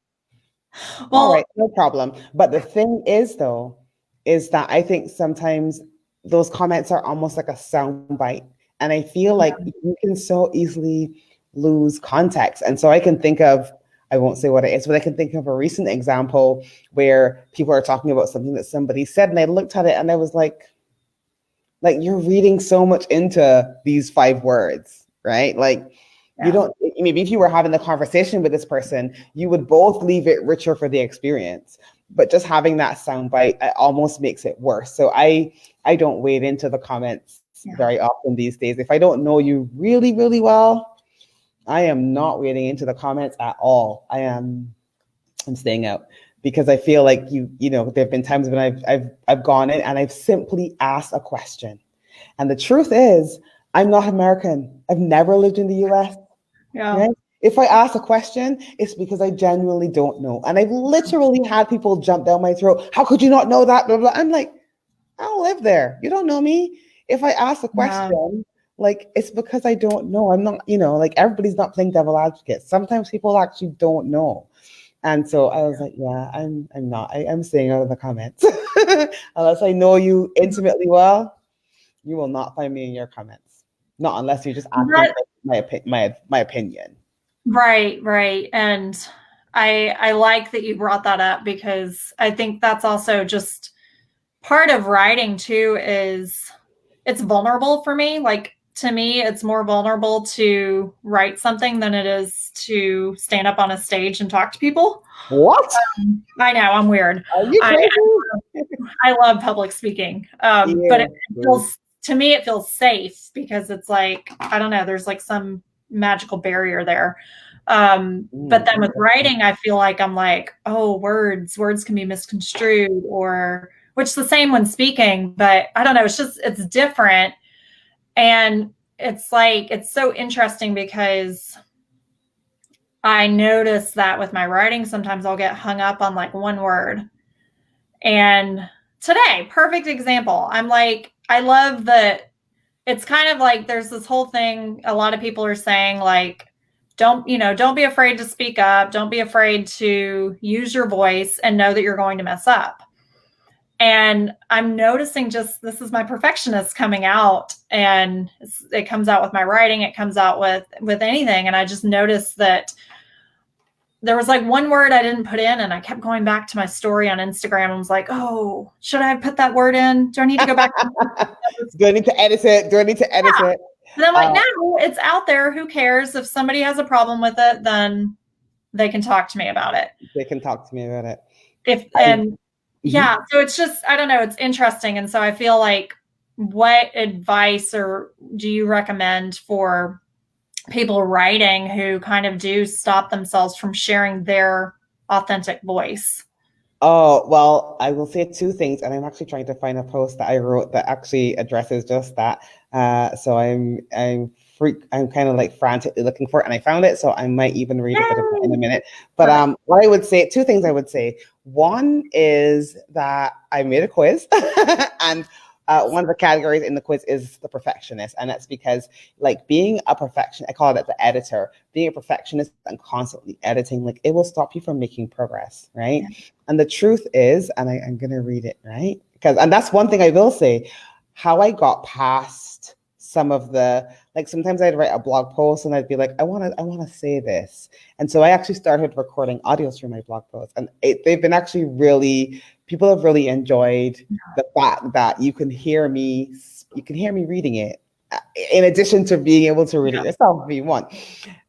Well, all right, no problem. But the thing is, though, is that I think sometimes those comments are almost like a soundbite. And I feel like you can so easily lose context. And so I can think of, I won't say what it is, but I can think of a recent example where people are talking about something that somebody said. And I looked at it and I was like you're reading so much into these 5 words, right? Like, you don't, maybe if you were having the conversation with this person, you would both leave it richer for the experience. But just having that soundbite almost makes it worse. So I don't wade into the comments very often these days. If I don't know you really, really well, I am not wading into the comments at all. I'm staying out because I feel like you know, there have been times when I've gone in and I've simply asked a question. And the truth is, I'm not American. I've never lived in the US. Yeah. Right? If I ask a question, it's because I genuinely don't know. And I've literally had people jump down my throat. How could you not know that? Blah, blah. I'm like, I don't live there. You don't know me. If I ask a question, like, it's because I don't know. I'm not, like everybody's not playing devil advocate. Sometimes people actually don't know. And so I was like, I'm not. I'm staying out of the comments. Unless I know you intimately well, you will not find me in your comments. Not unless you're just asking my opinion. Right. And I like that you brought that up because I think that's also just part of writing too, is it's vulnerable for me. Like, to me, it's more vulnerable to write something than it is to stand up on a stage and talk to people. What? I know, I'm weird. Are you crazy? I love public speaking. But it feels, to me, it feels safe because it's like, I don't know, there's like some magical barrier there. But then with writing, I feel like I'm like, oh, words can be misconstrued, or which is the same when speaking, but I don't know, it's different. And it's like, it's so interesting because I notice that with my writing, sometimes I'll get hung up on like one word. And today, perfect example. I'm like, I love that it's kind of like there's this whole thing a lot of people are saying, like, don't be afraid to speak up. Don't be afraid to use your voice and know that you're going to mess up. And I'm noticing just, this is my perfectionist coming out, and it comes out with my writing. It comes out with anything. And I just noticed that there was like one word I didn't put in, and I kept going back to my story on Instagram. I was like, oh, should I have put that word in? Do I need to go back? Do I need to edit it? And I'm like, no, it's out there. Who cares? If somebody has a problem with it, then they can talk to me about it. Yeah. So it's just, I don't know. It's interesting. And so I feel like, what advice or do you recommend for people writing who kind of do stop themselves from sharing their authentic voice? Oh, well, I will say two things, and I'm actually trying to find a post that I wrote that actually addresses just that. So I'm kind of like frantically looking for it, and I found it, so I might even read a bit of it in a minute. But what I would say, two things I would say. One is that I made a quiz, and one of the categories in the quiz is the perfectionist, and that's because like being a perfectionist, I call it the editor. Being a perfectionist and constantly editing, like it will stop you from making progress, right? Yeah. And the truth is, and I'm going to read it, right? And that's one thing I will say, how I got past some of the, like sometimes I'd write a blog post and I'd be like, I want to say this. And so I actually started recording audios for my blog posts, and they've been actually really, people have really enjoyed the fact that you can hear me reading it in addition to being able to read it yourself if you want.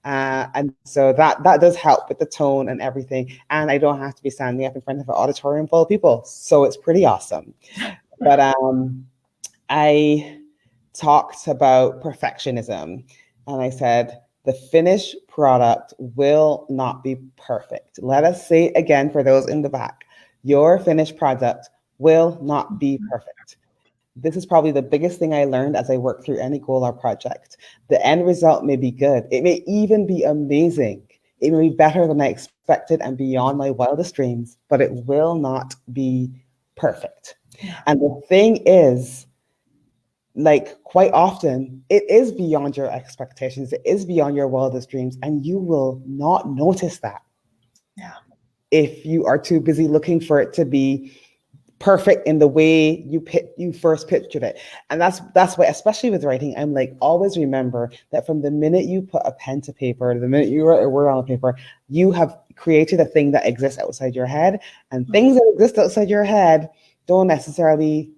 And so that does help with the tone and everything. And I don't have to be standing up in front of an auditorium full of people. So it's pretty awesome. But I talked about perfectionism, and I said, the finished product will not be perfect. Let us say it again for those in the back. Your finished product will not be perfect. This is probably the biggest thing I learned as I work through any goal or project. The end result may be good. It may even be amazing. It may be better than I expected and beyond my wildest dreams, but it will not be perfect. And the thing is, like quite often, it is beyond your expectations. It is beyond your wildest dreams, and you will not notice that. Yeah. If you are too busy looking for it to be perfect in the way you first pictured it. And that's why, especially with writing, I'm like, always remember that from the minute you put a pen to paper, the minute you write a word on paper, you have created a thing that exists outside your head. And things that exist outside your head don't necessarily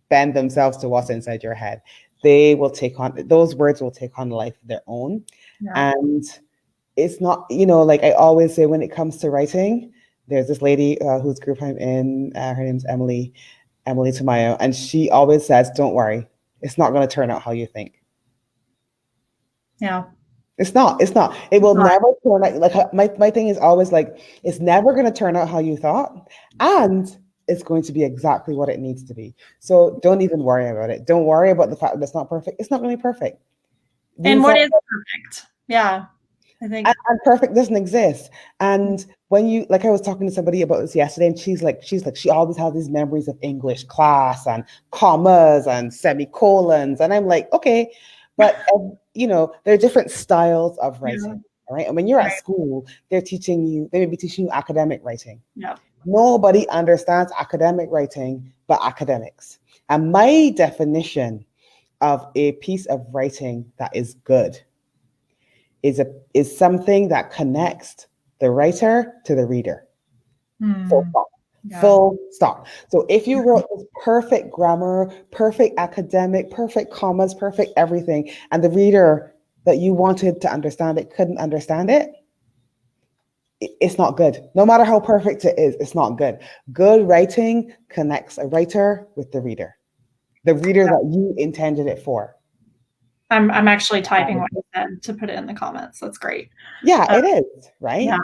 bend themselves to what's inside your head. Those words will take on a life of their own. Yeah. And it's not, like I always say when it comes to writing, there's this lady whose group I'm in, her name's Emily Tamayo, and she always says, don't worry, it's not going to turn out how you think. Yeah. It's not. It will never turn out, like my thing is always like, it's never going to turn out how you thought, and it's going to be exactly what it needs to be. So don't even worry about it. Don't worry about the fact that it's not perfect. It's not going to be perfect. And what is perfect? Yeah. I think and perfect doesn't exist. And when you, like I was talking to somebody about this yesterday, and she's like, she always has these memories of English class and commas and semicolons. And I'm like, okay, but there are different styles of writing, right? And when you're at school, they may be teaching you academic writing. Yeah. Nobody understands academic writing but academics. And my definition of a piece of writing that is good is something that connects the writer to the reader. Full stop. Yeah. Full stop. So if you wrote this perfect grammar, perfect academic, perfect commas, perfect everything, and the reader that you wanted to understand it couldn't understand it, it's not good. No matter how perfect it is, it's not good. Good writing connects a writer with the reader that you intended it for. I'm actually typing what you said to put it in the comments. That's great. Yeah, it is, right? Yeah.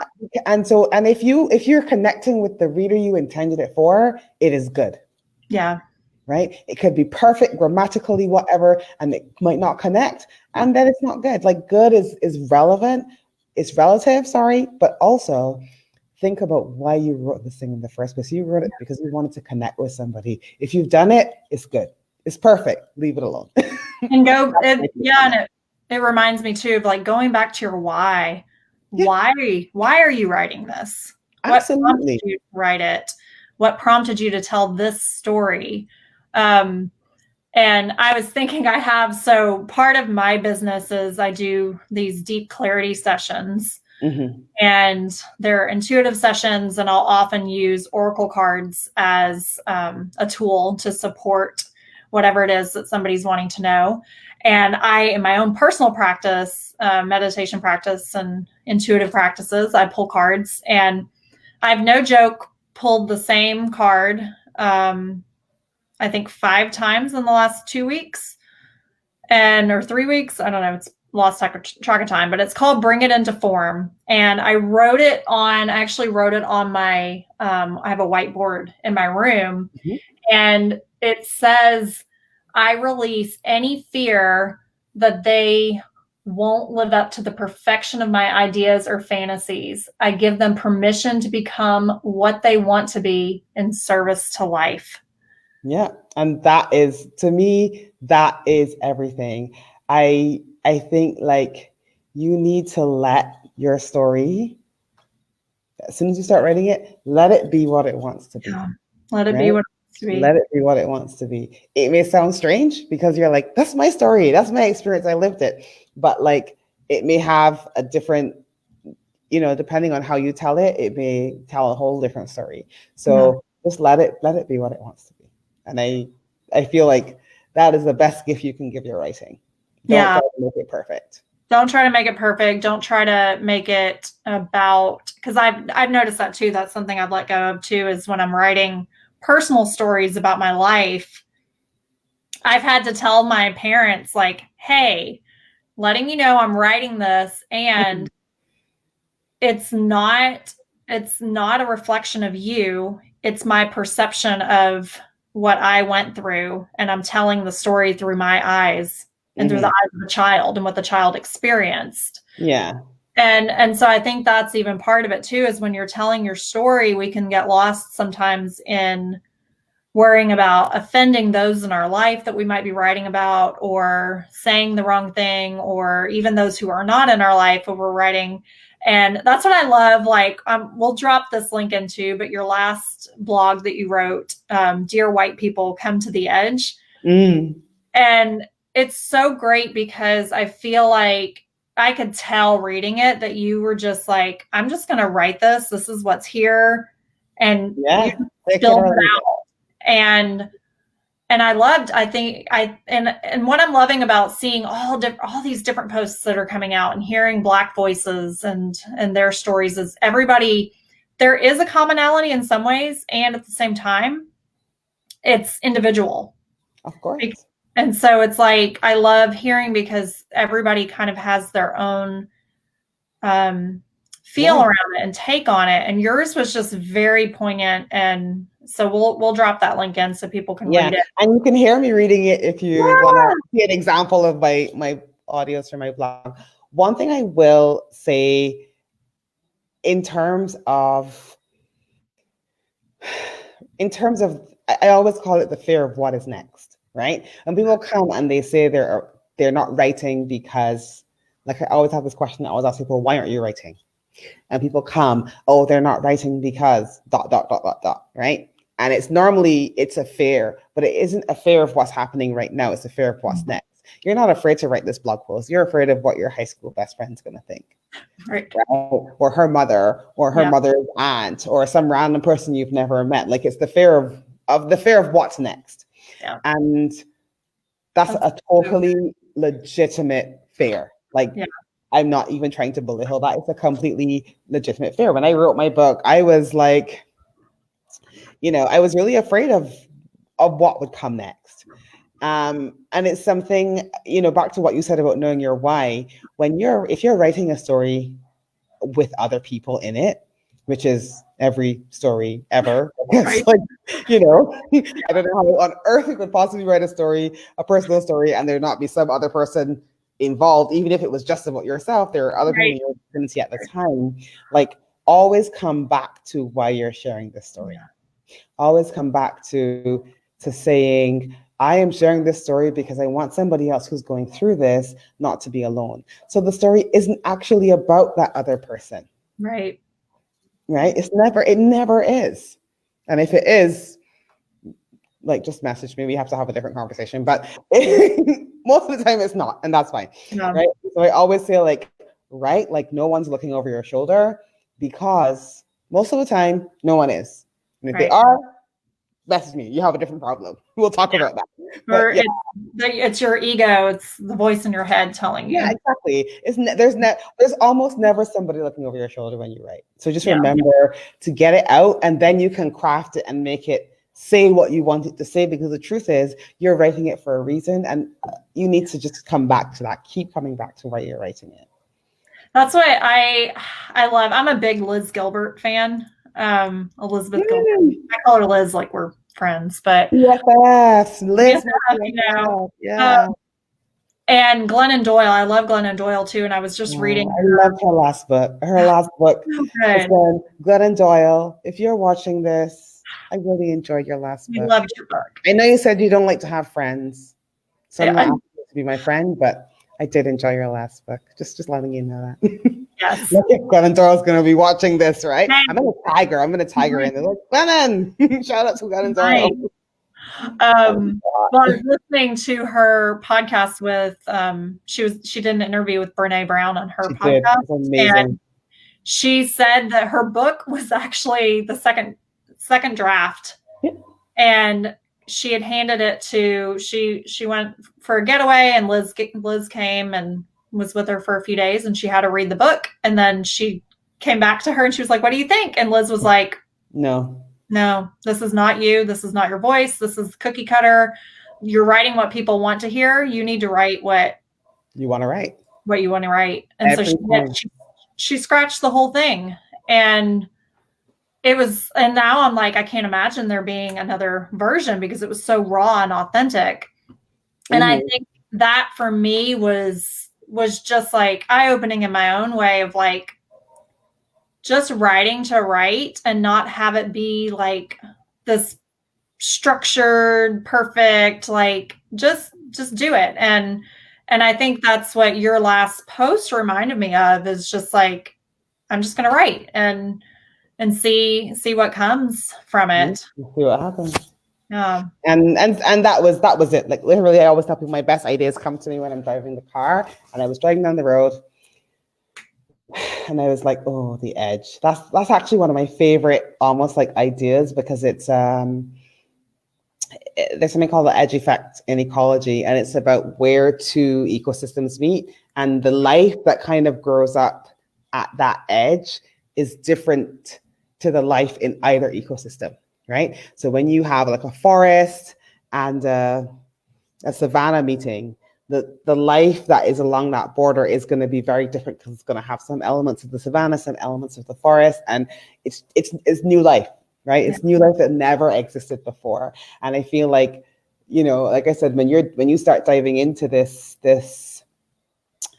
And if you're connecting with the reader you intended it for, it is good. Yeah. Right? It could be perfect grammatically, whatever, and it might not connect, and then it's not good. Like good is relevant. It's relative, sorry, but also think about why you wrote this thing in the first place. You wrote it because you wanted to connect with somebody. If you've done it, it's good. It's perfect. Leave it alone. And it reminds me too of like going back to your why. Yeah. Why are you writing this? Absolutely. What prompted you to write it? What prompted you to tell this story? And I was thinking so part of my business is I do these deep clarity sessions. Mm-hmm. And they're intuitive sessions, and I'll often use oracle cards as a tool to support whatever it is that somebody's wanting to know. And I, in my own personal practice, meditation practice and intuitive practices, I pull cards, and I've no joke pulled the same card, I think 5 times in the last 2 weeks or 3 weeks. I don't know. lost track of time, but it's called Bring It Into Form. And I actually wrote it on my, I have a whiteboard in my room, and it says, I release any fear that they won't live up to the perfection of my ideas or fantasies. I give them permission to become what they want to be in service to life. Yeah. And that is, to me, that is everything. I think like you need to let your story, as soon as you start writing it, let it be what it wants to be. Yeah. Let it be what it wants to be. Let it be what it wants to be. It may sound strange because you're like, that's my story. That's my experience. I lived it. But like, it may have a different, depending on how you tell it, it may tell a whole different story. So just let it be what it wants to be. And I feel like that is the best gift you can give your writing. Don't try to make it perfect. Don't try to make it perfect. Don't try to make it about, because I've noticed that too. That's something I've let go of too, is when I'm writing personal stories about my life, I've had to tell my parents, like, hey, letting you know I'm writing this, and it's not a reflection of you. It's my perception of what I went through, and I'm telling the story through my eyes and through the eyes of the child and what the child experienced. Yeah. And so I think that's even part of it too, is when you're telling your story, we can get lost sometimes in worrying about offending those in our life that we might be writing about, or saying the wrong thing, or even those who are not in our life when we're writing. And that's what I love. Like, we'll drop this link into, but your last blog that you wrote, Dear White People, Come to the Edge. And it's so great because I feel like I could tell reading it that you were just like, I'm just going to write this. This is what's here. And you filled it out. And I loved, and what I'm loving about seeing all these different posts that are coming out and hearing Black voices and their stories is everybody, there is a commonality in some ways. And at the same time, it's individual. Of course. And so it's like, I love hearing because everybody kind of has their own feel around it and take on it. And yours was just very poignant. And so we'll drop that link in so people can read it. And you can hear me reading it if you want to see an example of my audios from my blog. One thing I will say in terms of, I always call it the fear of what is next, right? And people come and they say they're not writing because, like, I always have this question I always ask people, why aren't you writing? And people come, oh, they're not writing because ... right? And it's a fear, but it isn't a fear of what's happening right now. It's a fear of what's next. You're not afraid to write this blog post. You're afraid of what your high school best friend's going to think. Right. Or her mother, or her mother's aunt, or some random person you've never met. Like, it's the fear of what's next. Yeah. And that's a totally legitimate fear. Like, I'm not even trying to belittle that. It's a completely legitimate fear. When I wrote my book, I was like, I was really afraid of what would come next. And it's something, back to what you said about knowing your why. If you're writing a story with other people in it, which is every story ever, Right. like, I don't know how on earth you could possibly write a personal story, and there not be some other person involved, even if it was just about yourself. There are other people in your vicinity at the time. Like, always come back to why you're sharing this story. Always come back to saying, I am sharing this story because I want somebody else who's going through this not to be alone. So the story isn't actually about that other person. Right. Right? It never is. And if it is, like, just message me. We have to have a different conversation. But most of the time it's not, and that's fine. Right? So I always say, like, no one's looking over your shoulder, because most of the time no one is. And if they are, message me. You have a different problem. We'll talk about that. Or it's your ego. It's the voice in your head telling you. Yeah, exactly. There's almost never somebody looking over your shoulder when you write. So just remember to get it out, and then you can craft it and make it say what you want it to say, because the truth is you're writing it for a reason, and you need to just come back to that. Keep coming back to why you're writing it. That's what I love. I'm a big Liz Gilbert fan. Elizabeth Gilbert. I call her Liz like we're friends, but Yes, Liz. you know. Yeah. And Glennon Doyle. I love Glennon Doyle too. And I was just reading. I loved her last book. Her last book. Glennon Doyle, if you're watching this, I really enjoyed your last book. I loved your book. I know you said you don't like to have friends, so I'm not asking you to be my friend, but I did enjoy your last book. Just letting you know that. Yes. Look, Glennon Doyle's going to be watching this, right? I'm going to tag her. I'm going to tag her in. They're like, Glennon! Shout out to Glennon Doyle. Well, I was listening to her podcast with she did an interview with Brene Brown on her podcast. It was amazing. And she said that her book was actually the second draft. Yep. And she had handed it to she went for a getaway, and Liz came and was with her for a few days, and she had to read the book, and then she came back to her and she was like, what do you think? And Liz was like, no, this is not you. This is not your voice. This is cookie cutter. You're writing what people want to hear. You need to write what you want to write. And so she scratched the whole thing. And now I'm like, I can't imagine there being another version because it was so raw and authentic. And I think that for me was just like eye-opening in my own way of like, just writing to write and not have it be like this structured, perfect, like just do it. And I think that's what your last post reminded me of, is just like, I'm just going to write and see what comes from it. See what happens. Yeah. And that was it. Like literally, I always tell people my best ideas come to me when I'm driving the car, and I was driving down the road. And I was like, oh, the edge. That's actually one of my favorite, almost like ideas, because it's there's something called the edge effect in ecology, and it's about where two ecosystems meet, and the life that kind of grows up at that edge is different to the life in either ecosystem, right? So when you have like a forest and a savanna meeting, the life that is along that border is going to be very different, because it's going to have some elements of the savanna, some elements of the forest, and it's new life, right? It's new life that never existed before. And I feel like, like I said, when you start diving into this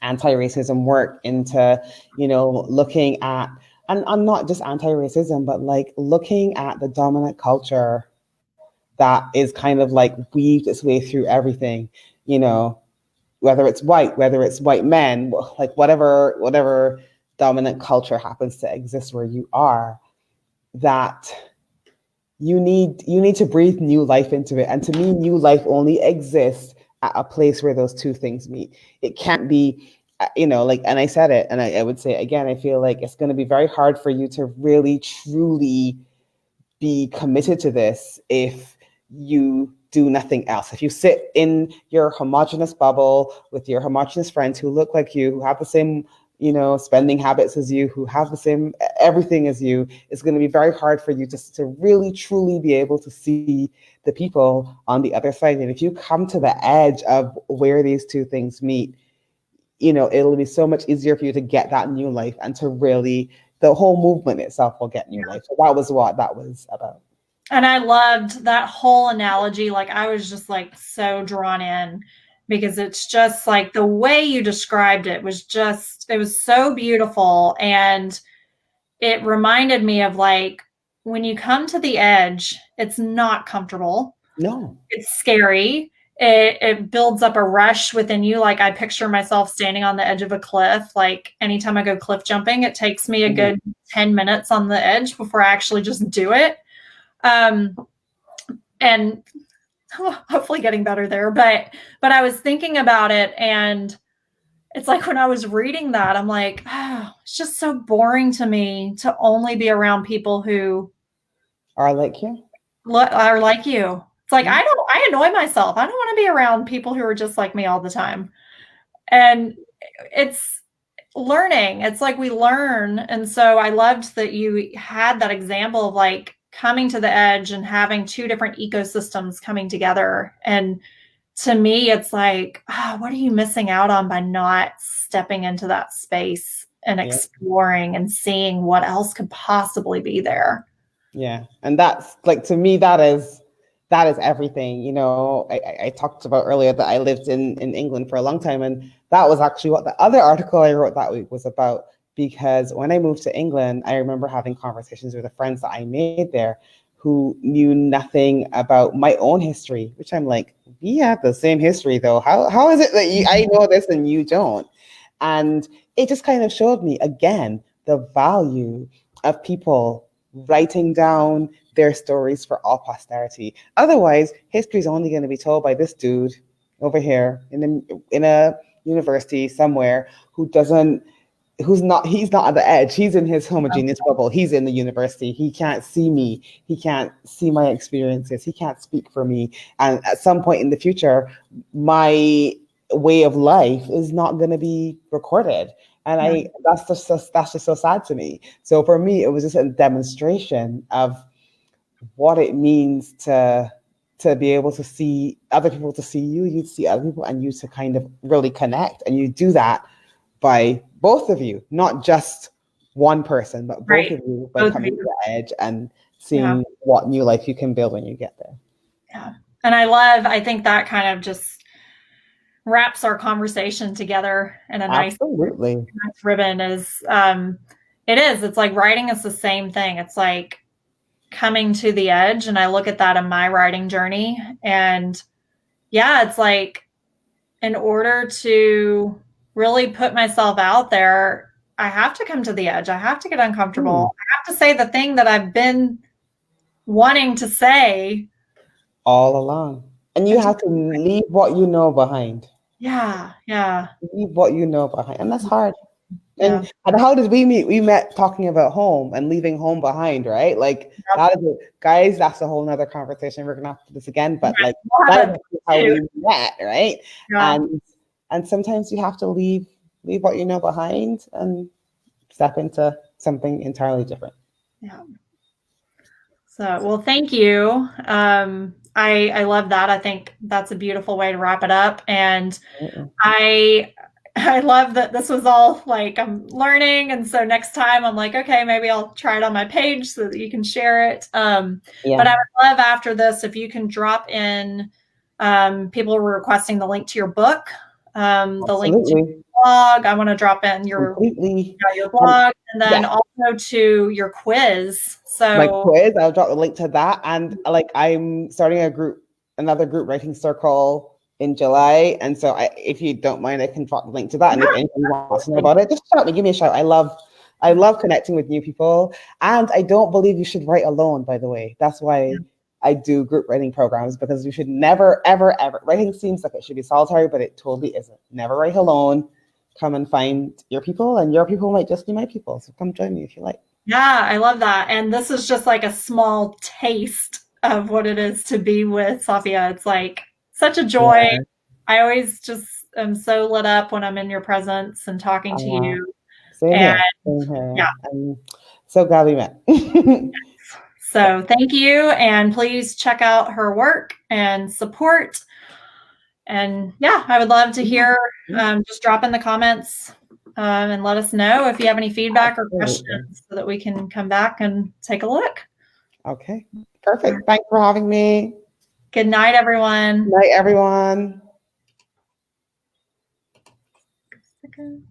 anti-racism work, into looking at, and I'm not just anti-racism, but like looking at the dominant culture that is kind of like weaved its way through everything, whether it's white men, like whatever dominant culture happens to exist where you are, that you need to breathe new life into it. And to me, new life only exists at a place where those two things meet. It can't be, and I said it, and I would say it again, I feel like it's going to be very hard for you to really, truly be committed to this if you do nothing else. If you sit in your homogenous bubble with your homogenous friends who look like you, who have the same, spending habits as you, who have the same everything as you, it's going to be very hard for you to really, truly be able to see the people on the other side. And if you come to the edge of where these two things meet, it'll be so much easier for you to get that new life, and to really, the whole movement itself will get new life. So that was what that was about. And I loved that whole analogy. Like I was just like so drawn in, because it's just like the way you described it was so beautiful. And it reminded me of like, when you come to the edge, it's not comfortable. No. It's scary. It builds up a rush within you. Like I picture myself standing on the edge of a cliff. Like anytime I go cliff jumping, it takes me a good 10 minutes on the edge before I actually just do it. And hopefully getting better there, but I was thinking about it, and it's like when I was reading that, I'm like, oh, it's just so boring to me to only be around people who are like you. Are like you. It's like, I annoy myself. I don't want to be around people who are just like me all the time. And it's learning. It's like we learn. And so I loved that you had that example of like coming to the edge and having two different ecosystems coming together. And to me, it's like, oh, what are you missing out on by not stepping into that space and exploring and seeing what else could possibly be there? Yeah. And that's like, to me, that is everything. You know, I talked about earlier that I lived in England for a long time. And that was actually what the other article I wrote that week was about. Because when I moved to England, I remember having conversations with the friends that I made there who knew nothing about my own history, which I'm like, we have the same history though. How is it that I know this and you don't? And it just kind of showed me again the value of people writing down their stories for all posterity. Otherwise, history is only going to be told by this dude over here in a university somewhere he's not at the edge. He's in his homogeneous bubble. He's in the university. He can't see me. He can't see my experiences. He can't speak for me. And at some point in the future, my way of life is not going to be recorded. And that's just so sad to me. So for me, it was just a demonstration of what it means to be able to see other people, to see you see other people, and you to kind of really connect. And you do that by both of you, not just one person, but both of you, by coming to the edge and seeing what new life you can build when you get there. Yeah. And I think that kind of just wraps our conversation together in a nice ribbon. It's like writing is the same thing. It's like coming to the edge. And I look at that in my writing journey. And it's like, in order to really put myself out there, I have to come to the edge. I have to get uncomfortable. I have to say the thing that I've been wanting to say all along. And you have to leave what you know behind. Yeah. Leave what you know behind. And that's hard. And how did we meet? We met talking about home and leaving home behind, right? Like that is guys, that's a whole nother conversation. We're gonna have to do this again, but like that is how we met, right? Yeah. And sometimes you have to leave what you know behind and step into something entirely different. Yeah. So, well, thank you. I love that. I think that's a beautiful way to wrap it up. And I love that this was all like I'm learning. And so next time I'm like, okay, maybe I'll try it on my page so that you can share it. But I would love after this, if you can drop in, people were requesting the link to your book, the link to your blog. I want to drop in your blog and then also to your quiz. So my quiz, I'll drop the link to that. And like, I'm starting another group writing circle in July. And so if you don't mind, I can drop the link to that. And if anyone wants to know about it, just shout me, give me a shout. I love connecting with new people. And I don't believe you should write alone, by the way. That's why I do group writing programs, because you should never, ever, ever, writing seems like it should be solitary, but it totally isn't. Never write alone. Come and find your people, and your people might just be my people. So come join me if you like. Yeah, I love that. And this is just like a small taste of what it is to be with Sofia. It's like such a joy. Yeah. I always just am so lit up when I'm in your presence and talking to you. Same here. Yeah. I'm so glad we met. So thank you. And please check out her work and support. And I would love to hear, just drop in the comments and let us know if you have any feedback or questions so that we can come back and take a look. Okay, perfect. Thanks for having me. Good night, everyone. Night, everyone.